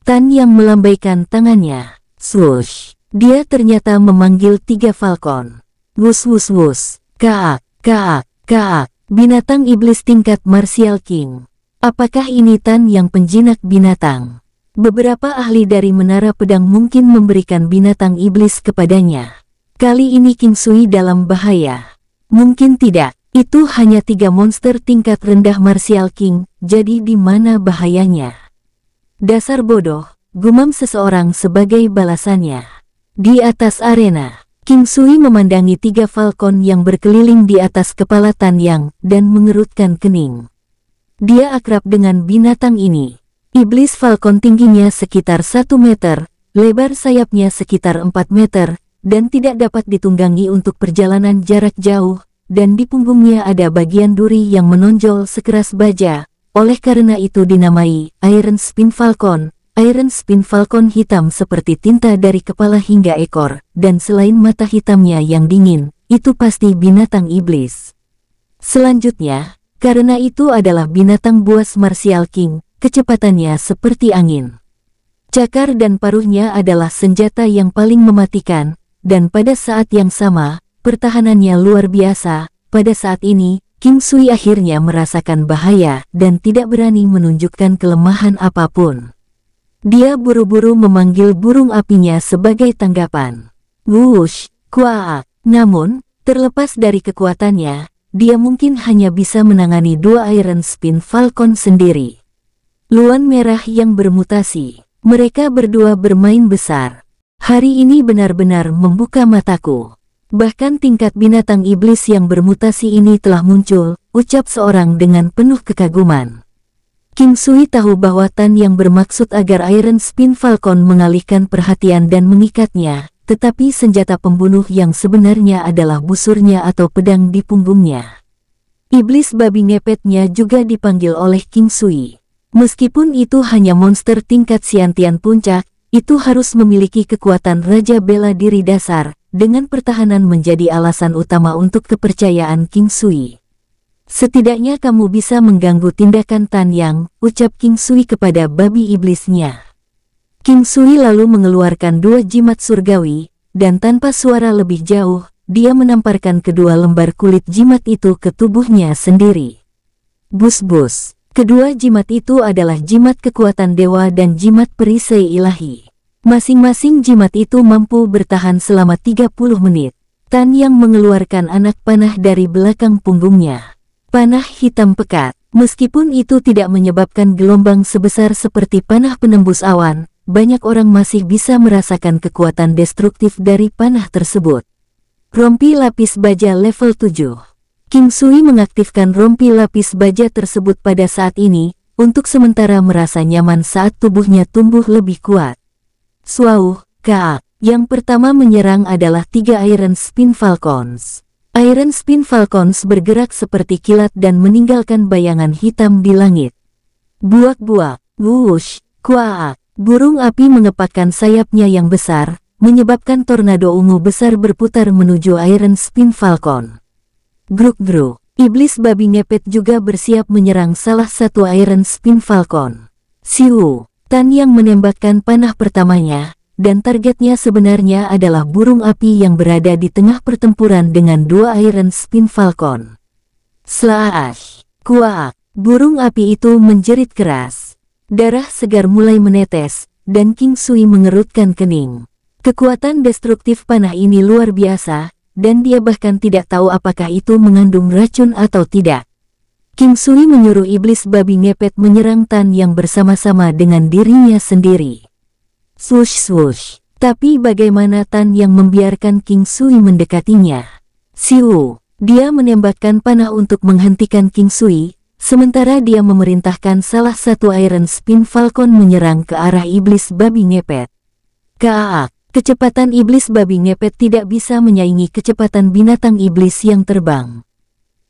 Tan yang melambaikan tangannya. Swoosh. Dia ternyata memanggil 3 falcon. Wus wus wus. Kaak, kaak, kaak. Binatang iblis tingkat Martial King. Apakah ini Tan yang penjinak binatang? Beberapa ahli dari Menara Pedang mungkin memberikan binatang iblis kepadanya. Kali ini King Sui dalam bahaya. Mungkin tidak. Itu hanya 3 monster tingkat rendah Martial King, jadi di mana bahayanya? Dasar bodoh, gumam seseorang sebagai balasannya. Di atas arena, King Sui memandangi 3 falcon yang berkeliling di atas kepala Tan Yang, dan mengerutkan kening. Dia akrab dengan binatang ini. Iblis falcon tingginya sekitar 1 meter, lebar sayapnya sekitar 4 meter, dan tidak dapat ditunggangi untuk perjalanan jarak jauh. Dan di punggungnya ada bagian duri yang menonjol sekeras baja, oleh karena itu dinamai Iron Spin Falcon. Iron Spin Falcon hitam seperti tinta dari kepala hingga ekor, dan selain mata hitamnya yang dingin, itu pasti binatang iblis. Selanjutnya, karena itu adalah binatang buas Martial King, kecepatannya seperti angin. Cakar dan paruhnya adalah senjata yang paling mematikan, dan pada saat yang sama, pertahanannya luar biasa. Pada saat ini, King Sui akhirnya merasakan bahaya dan tidak berani menunjukkan kelemahan apapun. Dia buru-buru memanggil burung apinya sebagai tanggapan. Wush, kuaak. Namun, terlepas dari kekuatannya, dia mungkin hanya bisa menangani 2 Iron Spin Falcon sendiri. Luan merah yang bermutasi. Mereka berdua bermain besar. Hari ini benar-benar membuka mataku. Bahkan tingkat binatang iblis yang bermutasi ini telah muncul, ucap seorang dengan penuh kekaguman. King Sui tahu bahwa Tan yang bermaksud agar Iron Spin Falcon mengalihkan perhatian dan mengikatnya, tetapi senjata pembunuh yang sebenarnya adalah busurnya atau pedang di punggungnya. Iblis babi ngepetnya juga dipanggil oleh King Sui. Meskipun itu hanya monster tingkat Xiantian puncak, itu harus memiliki kekuatan Raja Bela Diri dasar, dengan pertahanan menjadi alasan utama untuk kepercayaan King Sui. Setidaknya kamu bisa mengganggu tindakan Tan Yang, ucap King Sui kepada babi iblisnya. King Sui lalu mengeluarkan 2 jimat surgawi, dan tanpa suara lebih jauh, dia menamparkan kedua lembar kulit jimat itu ke tubuhnya sendiri. Bus-bus. Kedua jimat itu adalah jimat kekuatan dewa dan jimat perisai ilahi. Masing-masing jimat itu mampu bertahan selama 30 menit. Tan Yang mengeluarkan anak panah dari belakang punggungnya. Panah hitam pekat. Meskipun itu tidak menyebabkan gelombang sebesar seperti panah penembus awan, banyak orang masih bisa merasakan kekuatan destruktif dari panah tersebut. Rompi lapis baja level 7. King Sui mengaktifkan rompi lapis baja tersebut pada saat ini, untuk sementara merasa nyaman saat tubuhnya tumbuh lebih kuat. Suauh, kaak. Yang pertama menyerang adalah 3 Iron Spin Falcons. Iron Spin Falcons bergerak seperti kilat dan meninggalkan bayangan hitam di langit. Buak-buak, wush, kuaak. Burung api mengepakkan sayapnya yang besar, menyebabkan tornado ungu besar berputar menuju Iron Spin Falcon. Gruk-gruk, iblis babi ngepet juga bersiap menyerang salah satu Iron Spin Falcon. Siu, Tan Yang menembakkan panah pertamanya, dan targetnya sebenarnya adalah burung api yang berada di tengah pertempuran dengan 2 Iron Spin Falcon. Slash, kuak, burung api itu menjerit keras. Darah segar mulai menetes, dan King Sui mengerutkan kening. Kekuatan destruktif panah ini luar biasa, dan dia bahkan tidak tahu apakah itu mengandung racun atau tidak. King Sui menyuruh iblis babi ngepet menyerang Tan Yang bersama-sama dengan dirinya sendiri. Swoosh-swoosh. Tapi bagaimana Tan Yang membiarkan King Sui mendekatinya? Siu, dia menembakkan panah untuk menghentikan King Sui, sementara dia memerintahkan salah satu Iron Spin Falcon menyerang ke arah iblis babi ngepet. Kaak, kecepatan iblis babi ngepet tidak bisa menyaingi kecepatan binatang iblis yang terbang.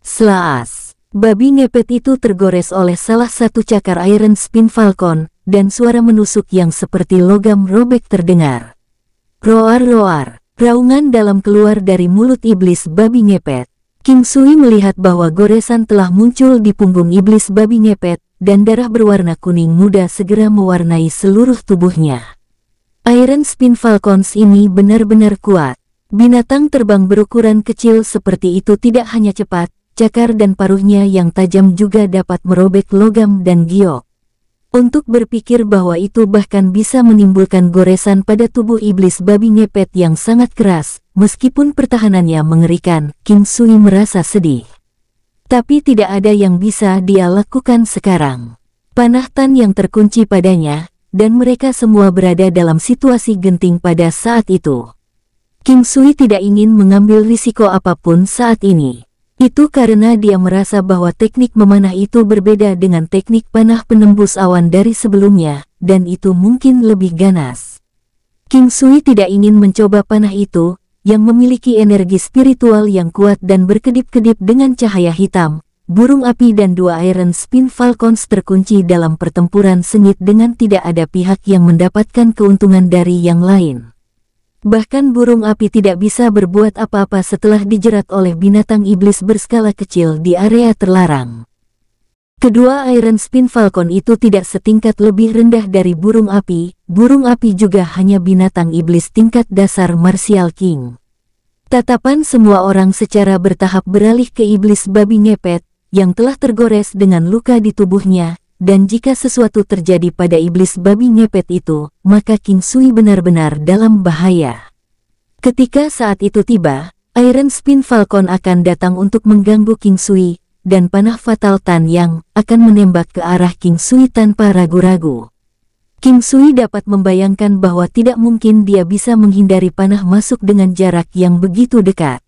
Slash, babi ngepet itu tergores oleh salah satu cakar Iron Spin Falcon, dan suara menusuk yang seperti logam robek terdengar. Roar-roar, raungan dalam keluar dari mulut iblis babi ngepet. King Sui melihat bahwa goresan telah muncul di punggung iblis babi ngepet, dan darah berwarna kuning muda segera mewarnai seluruh tubuhnya. Iron Spin Falcons ini benar-benar kuat. Binatang terbang berukuran kecil seperti itu tidak hanya cepat, cakar dan paruhnya yang tajam juga dapat merobek logam dan giok. Untuk berpikir bahwa itu bahkan bisa menimbulkan goresan pada tubuh iblis babi ngepet yang sangat keras, meskipun pertahanannya mengerikan, King Sui merasa sedih. Tapi tidak ada yang bisa dia lakukan sekarang. Panah Tan yang terkunci padanya, dan mereka semua berada dalam situasi genting pada saat itu. King Sui tidak ingin mengambil risiko apapun saat ini. Itu karena dia merasa bahwa teknik memanah itu berbeda dengan teknik panah penembus awan dari sebelumnya, dan itu mungkin lebih ganas. King Sui tidak ingin mencoba panah itu, yang memiliki energi spiritual yang kuat dan berkedip-kedip dengan cahaya hitam. Burung api dan 2 Iron Spin Falcons terkunci dalam pertempuran sengit dengan tidak ada pihak yang mendapatkan keuntungan dari yang lain. Bahkan burung api tidak bisa berbuat apa-apa setelah dijerat oleh binatang iblis berskala kecil di area terlarang. Kedua Iron Spin Falcon itu tidak setingkat lebih rendah dari burung api juga hanya binatang iblis tingkat dasar Martial King. Tatapan semua orang secara bertahap beralih ke iblis babi ngepet, yang telah tergores dengan luka di tubuhnya, dan jika sesuatu terjadi pada iblis babi ngepet itu, maka King Sui benar-benar dalam bahaya. Ketika saat itu tiba, Iron Spin Falcon akan datang untuk mengganggu King Sui, dan panah fatal Tan Yang akan menembak ke arah King Sui tanpa ragu-ragu. King Sui dapat membayangkan bahwa tidak mungkin dia bisa menghindari panah masuk dengan jarak yang begitu dekat.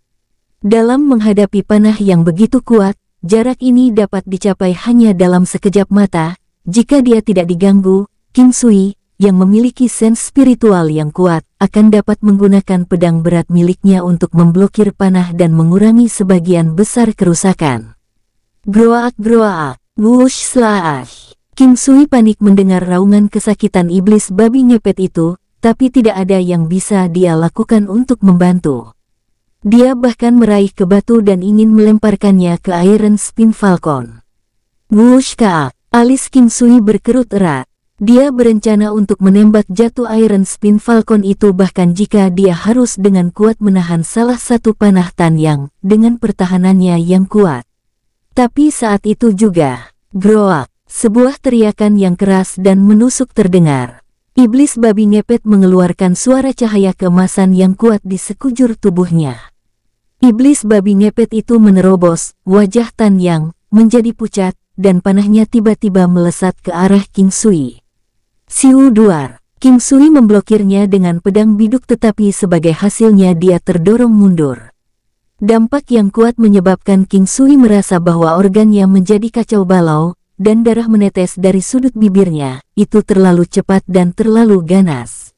Dalam menghadapi panah yang begitu kuat, jarak ini dapat dicapai hanya dalam sekejap mata. Jika dia tidak diganggu, King Sui, yang memiliki sense spiritual yang kuat, akan dapat menggunakan pedang berat miliknya untuk memblokir panah dan mengurangi sebagian besar kerusakan. Groak, wush slash. King Sui panik mendengar raungan kesakitan iblis babi ngepet itu, tapi tidak ada yang bisa dia lakukan untuk membantu. Dia bahkan meraih ke batu dan ingin melemparkannya ke Iron Spin Falcon. Wush kaak, alis King Sui berkerut erat. Dia berencana untuk menembak jatuh Iron Spin Falcon itu bahkan jika dia harus dengan kuat menahan salah satu panah Tan Yang dengan pertahanannya yang kuat. Tapi saat itu juga, groak, sebuah teriakan yang keras dan menusuk terdengar. Iblis babi ngepet mengeluarkan suara cahaya keemasan yang kuat di sekujur tubuhnya. Iblis babi ngepet itu menerobos wajah Tan Yang menjadi pucat dan panahnya tiba-tiba melesat ke arah King Sui. Siu duar, King Sui memblokirnya dengan pedang biduk tetapi sebagai hasilnya dia terdorong mundur. Dampak yang kuat menyebabkan King Sui merasa bahwa organnya menjadi kacau balau, dan darah menetes dari sudut bibirnya, itu terlalu cepat dan terlalu ganas.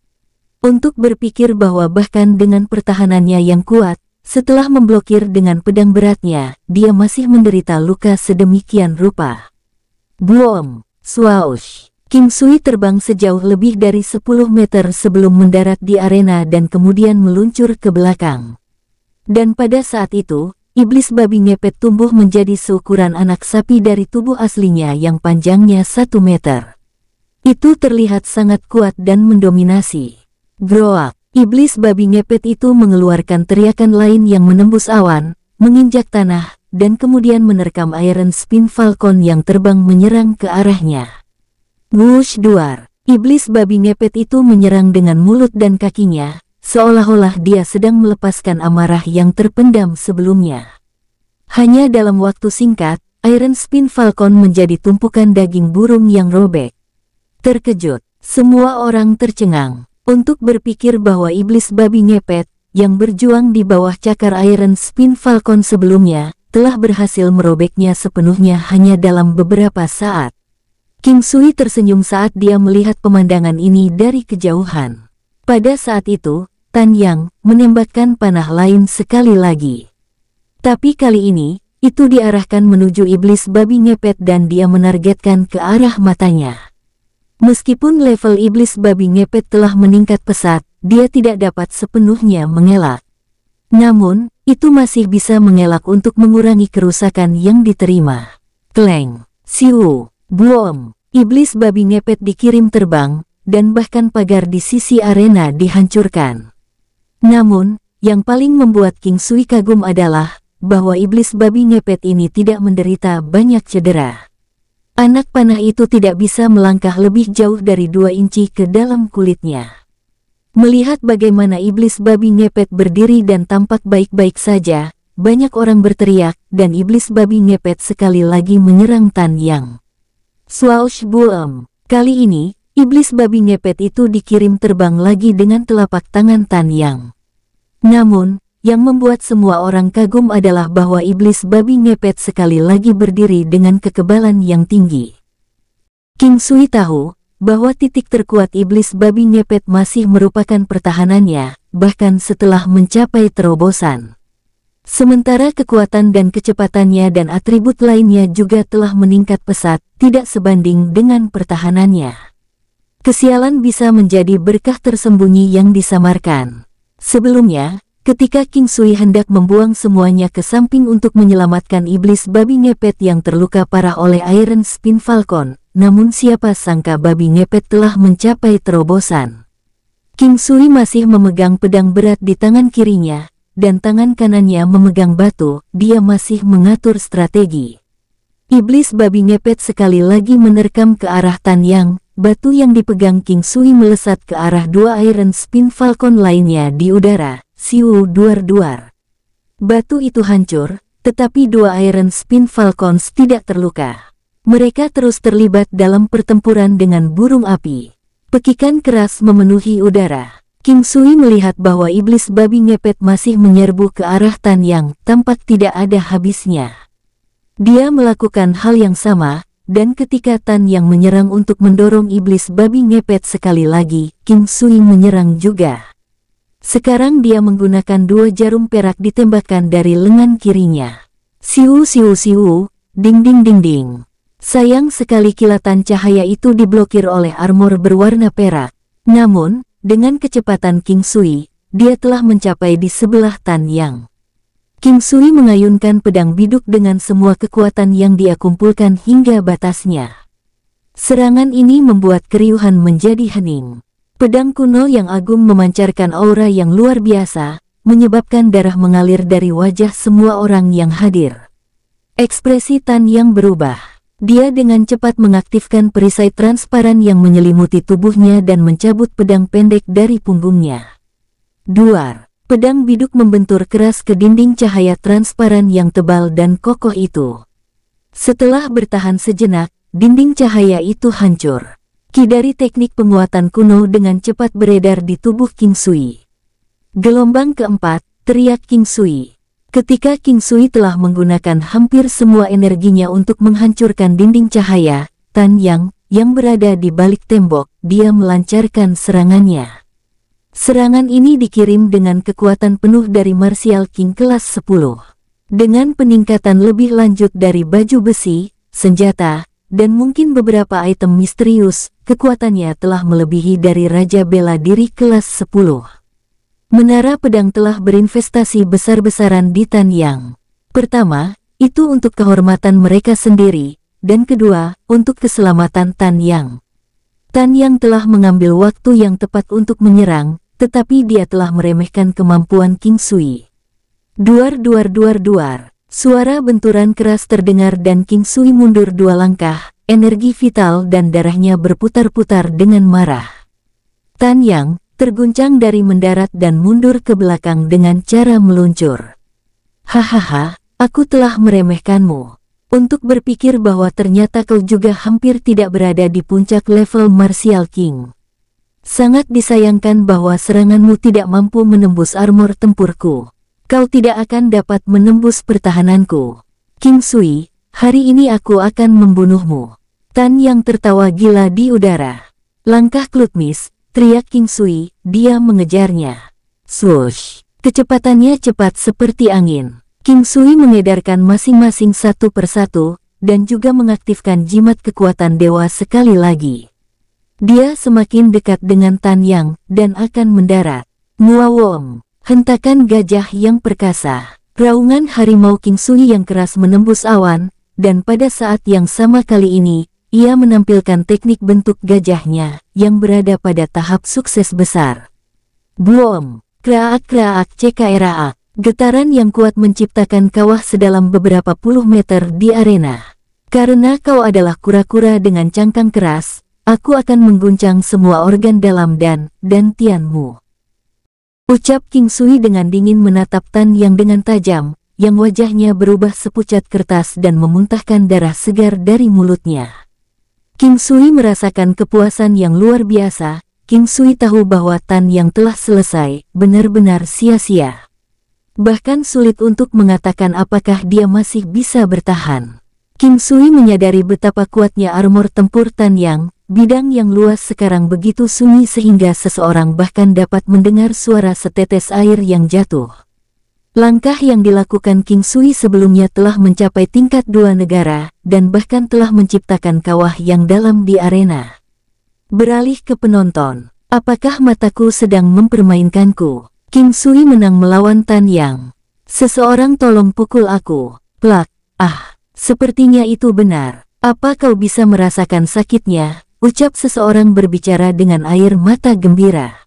Untuk berpikir bahwa bahkan dengan pertahanannya yang kuat, setelah memblokir dengan pedang beratnya, dia masih menderita luka sedemikian rupa. Boom, swoosh. King Sui terbang sejauh lebih dari 10 meter sebelum mendarat di arena dan kemudian meluncur ke belakang. Dan pada saat itu, iblis babi ngepet tumbuh menjadi seukuran anak sapi dari tubuh aslinya yang panjangnya 1 meter. Itu terlihat sangat kuat dan mendominasi. Groak, iblis babi ngepet itu mengeluarkan teriakan lain yang menembus awan, menginjak tanah, dan kemudian menerkam Iron Spin Falcon yang terbang menyerang ke arahnya. Wush duar, iblis babi ngepet itu menyerang dengan mulut dan kakinya, seolah-olah dia sedang melepaskan amarah yang terpendam sebelumnya. Hanya dalam waktu singkat, Iron Spin Falcon menjadi tumpukan daging burung yang robek. Terkejut, semua orang tercengang untuk berpikir bahwa iblis babi ngepet yang berjuang di bawah cakar Iron Spin Falcon sebelumnya telah berhasil merobeknya sepenuhnya hanya dalam beberapa saat. King Sui tersenyum saat dia melihat pemandangan ini dari kejauhan. Pada saat itu, Tan Yang menembakkan panah lain sekali lagi. Tapi kali ini, itu diarahkan menuju iblis babi ngepet dan dia menargetkan ke arah matanya. Meskipun level iblis babi ngepet telah meningkat pesat, dia tidak dapat sepenuhnya mengelak. Namun, itu masih bisa mengelak untuk mengurangi kerusakan yang diterima. Kleng, siu. Boom! Iblis babi ngepet dikirim terbang, dan bahkan pagar di sisi arena dihancurkan. Namun, yang paling membuat King Sui kagum adalah bahwa iblis babi ngepet ini tidak menderita banyak cedera. Anak panah itu tidak bisa melangkah lebih jauh dari 2 inci ke dalam kulitnya. Melihat bagaimana iblis babi ngepet berdiri dan tampak baik-baik saja, banyak orang berteriak, dan iblis babi ngepet sekali lagi menyerang Tan Yang. Swoosh boom. Kali ini, iblis babi ngepet itu dikirim terbang lagi dengan telapak tangan Tan Yang. Namun, yang membuat semua orang kagum adalah bahwa iblis babi ngepet sekali lagi berdiri dengan kekebalan yang tinggi. King Sui tahu bahwa titik terkuat iblis babi ngepet masih merupakan pertahanannya, bahkan setelah mencapai terobosan. Sementara kekuatan dan kecepatannya dan atribut lainnya juga telah meningkat pesat, tidak sebanding dengan pertahanannya. Kesialan bisa menjadi berkah tersembunyi yang disamarkan. Sebelumnya, ketika King Sui hendak membuang semuanya ke samping untuk menyelamatkan iblis babi ngepet yang terluka parah oleh Iron Spin Falcon, namun siapa sangka babi ngepet telah mencapai terobosan. King Sui masih memegang pedang berat di tangan kirinya, dan tangan kanannya memegang batu, dia masih mengatur strategi. Iblis babi ngepet sekali lagi menerkam ke arah Tan Yang, batu yang dipegang King Sui melesat ke arah 2 Iron Spin Falcon lainnya di udara, siu duar-duar. Batu itu hancur, tetapi 2 Iron Spin Falcons tidak terluka. Mereka terus terlibat dalam pertempuran dengan burung api. Pekikan keras memenuhi udara. King Sui melihat bahwa iblis babi ngepet masih menyerbu ke arah Tan Yang, tampak tidak ada habisnya. Dia melakukan hal yang sama, dan ketika Tan Yang menyerang untuk mendorong iblis babi ngepet sekali lagi, King Sui menyerang juga. Sekarang dia menggunakan 2 jarum perak ditembakkan dari lengan kirinya. Siu siu siu, ding ding ding ding. Sayang sekali kilatan cahaya itu diblokir oleh armor berwarna perak. Namun, dengan kecepatan King Sui, dia telah mencapai di sebelah Tan Yang. King Sui mengayunkan pedang biduk dengan semua kekuatan yang dia kumpulkan hingga batasnya. Serangan ini membuat keriuhan menjadi hening. Pedang kuno yang agung memancarkan aura yang luar biasa, menyebabkan darah mengalir dari wajah semua orang yang hadir. Ekspresi Tan Yang berubah. Dia dengan cepat mengaktifkan perisai transparan yang menyelimuti tubuhnya dan mencabut pedang pendek dari punggungnya. Duar, pedang biduk membentur keras ke dinding cahaya transparan yang tebal dan kokoh itu. Setelah bertahan sejenak, dinding cahaya itu hancur. Ki dari teknik penguatan kuno dengan cepat beredar di tubuh King Sui. Gelombang keempat, teriak King Sui. Ketika King Sui telah menggunakan hampir semua energinya untuk menghancurkan dinding cahaya, Tan Yang, yang berada di balik tembok, dia melancarkan serangannya. Serangan ini dikirim dengan kekuatan penuh dari Martial King kelas 10. Dengan peningkatan lebih lanjut dari baju besi, senjata, dan mungkin beberapa item misterius, kekuatannya telah melebihi dari Raja Bela Diri kelas 10. Menara pedang telah berinvestasi besar-besaran di Tan Yang. Pertama, itu untuk kehormatan mereka sendiri, dan kedua, untuk keselamatan Tan Yang. Tan Yang telah mengambil waktu yang tepat untuk menyerang, tetapi dia telah meremehkan kemampuan King Sui. Duar duar duar duar. Suara benturan keras terdengar dan King Sui mundur 2 langkah, energi vital dan darahnya berputar-putar dengan marah. Tan Yang terguncang dari mendarat dan mundur ke belakang dengan cara meluncur. Hahaha, aku telah meremehkanmu. Untuk berpikir bahwa ternyata kau juga hampir tidak berada di puncak level Martial King. Sangat disayangkan bahwa seranganmu tidak mampu menembus armor tempurku. Kau tidak akan dapat menembus pertahananku. King Sui, hari ini aku akan membunuhmu. Tan Yang tertawa gila di udara. Langkah Klutmis, teriak King Sui, dia mengejarnya. Swoosh, kecepatannya cepat seperti angin. King Sui mengedarkan masing-masing satu persatu, dan juga mengaktifkan jimat kekuatan dewa sekali lagi. Dia semakin dekat dengan Tan Yang, dan akan mendarat. Muawong. Hentakan gajah yang perkasa. Raungan harimau King Sui yang keras menembus awan, dan pada saat yang sama kali ini, ia menampilkan teknik bentuk gajahnya, yang berada pada tahap sukses besar. Boom! Kraak-kraak ckraak. Getaran yang kuat menciptakan kawah sedalam beberapa puluh meter di arena. Karena kau adalah kura-kura dengan cangkang keras, aku akan mengguncang semua organ dalam dan dantianmu. Ucap King Sui dengan dingin menatap Tan Yang dengan tajam, yang wajahnya berubah sepucat kertas dan memuntahkan darah segar dari mulutnya. King Sui merasakan kepuasan yang luar biasa. King Sui tahu bahwa Tan Yang telah selesai, benar-benar sia-sia. Bahkan sulit untuk mengatakan apakah dia masih bisa bertahan. King Sui menyadari betapa kuatnya armor tempur Tan Yang. Bidang yang luas sekarang begitu sunyi sehingga seseorang bahkan dapat mendengar suara setetes air yang jatuh. Langkah yang dilakukan King Sui sebelumnya telah mencapai tingkat 2 negara, dan bahkan telah menciptakan kawah yang dalam di arena. Beralih ke penonton. Apakah mataku sedang mempermainkanku? King Sui menang melawan Tan Yang. Seseorang tolong pukul aku. Plak. Ah, sepertinya itu benar. Apa kau bisa merasakan sakitnya? Ucap seseorang berbicara dengan air mata gembira.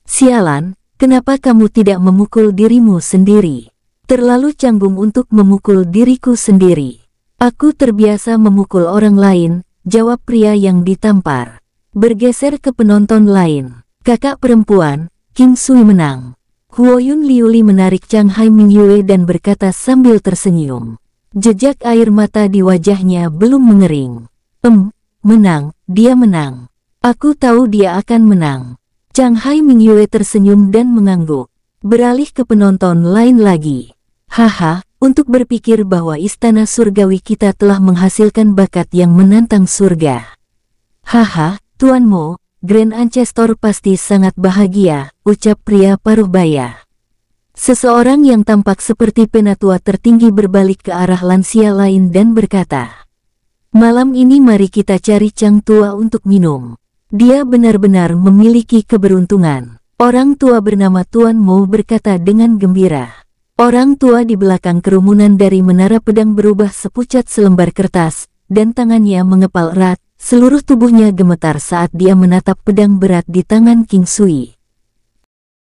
Sialan, kenapa kamu tidak memukul dirimu sendiri? Terlalu canggung untuk memukul diriku sendiri. Aku terbiasa memukul orang lain, jawab pria yang ditampar. Bergeser ke penonton lain. Kakak perempuan, King Sui menang. Huoyun Liuli menarik Chang Hai Mingyue dan berkata sambil tersenyum. Jejak air mata di wajahnya belum mengering. Menang, dia menang. Aku tahu dia akan menang. Chang Hai Mingyue tersenyum dan mengangguk. Beralih ke penonton lain lagi. Haha, untuk berpikir bahwa istana surgawi kita telah menghasilkan bakat yang menantang surga. Haha, Tuan Mo, Grand Ancestor pasti sangat bahagia, ucap pria paruh baya. Seseorang yang tampak seperti penatua tertinggi berbalik ke arah lansia lain dan berkata, "Malam ini mari kita cari Cang Tua untuk minum. Dia benar-benar memiliki keberuntungan." Orang tua bernama Tuan Mo berkata dengan gembira. Orang tua di belakang kerumunan dari menara pedang berubah sepucat selembar kertas, dan tangannya mengepal erat, seluruh tubuhnya gemetar saat dia menatap pedang berat di tangan King Sui.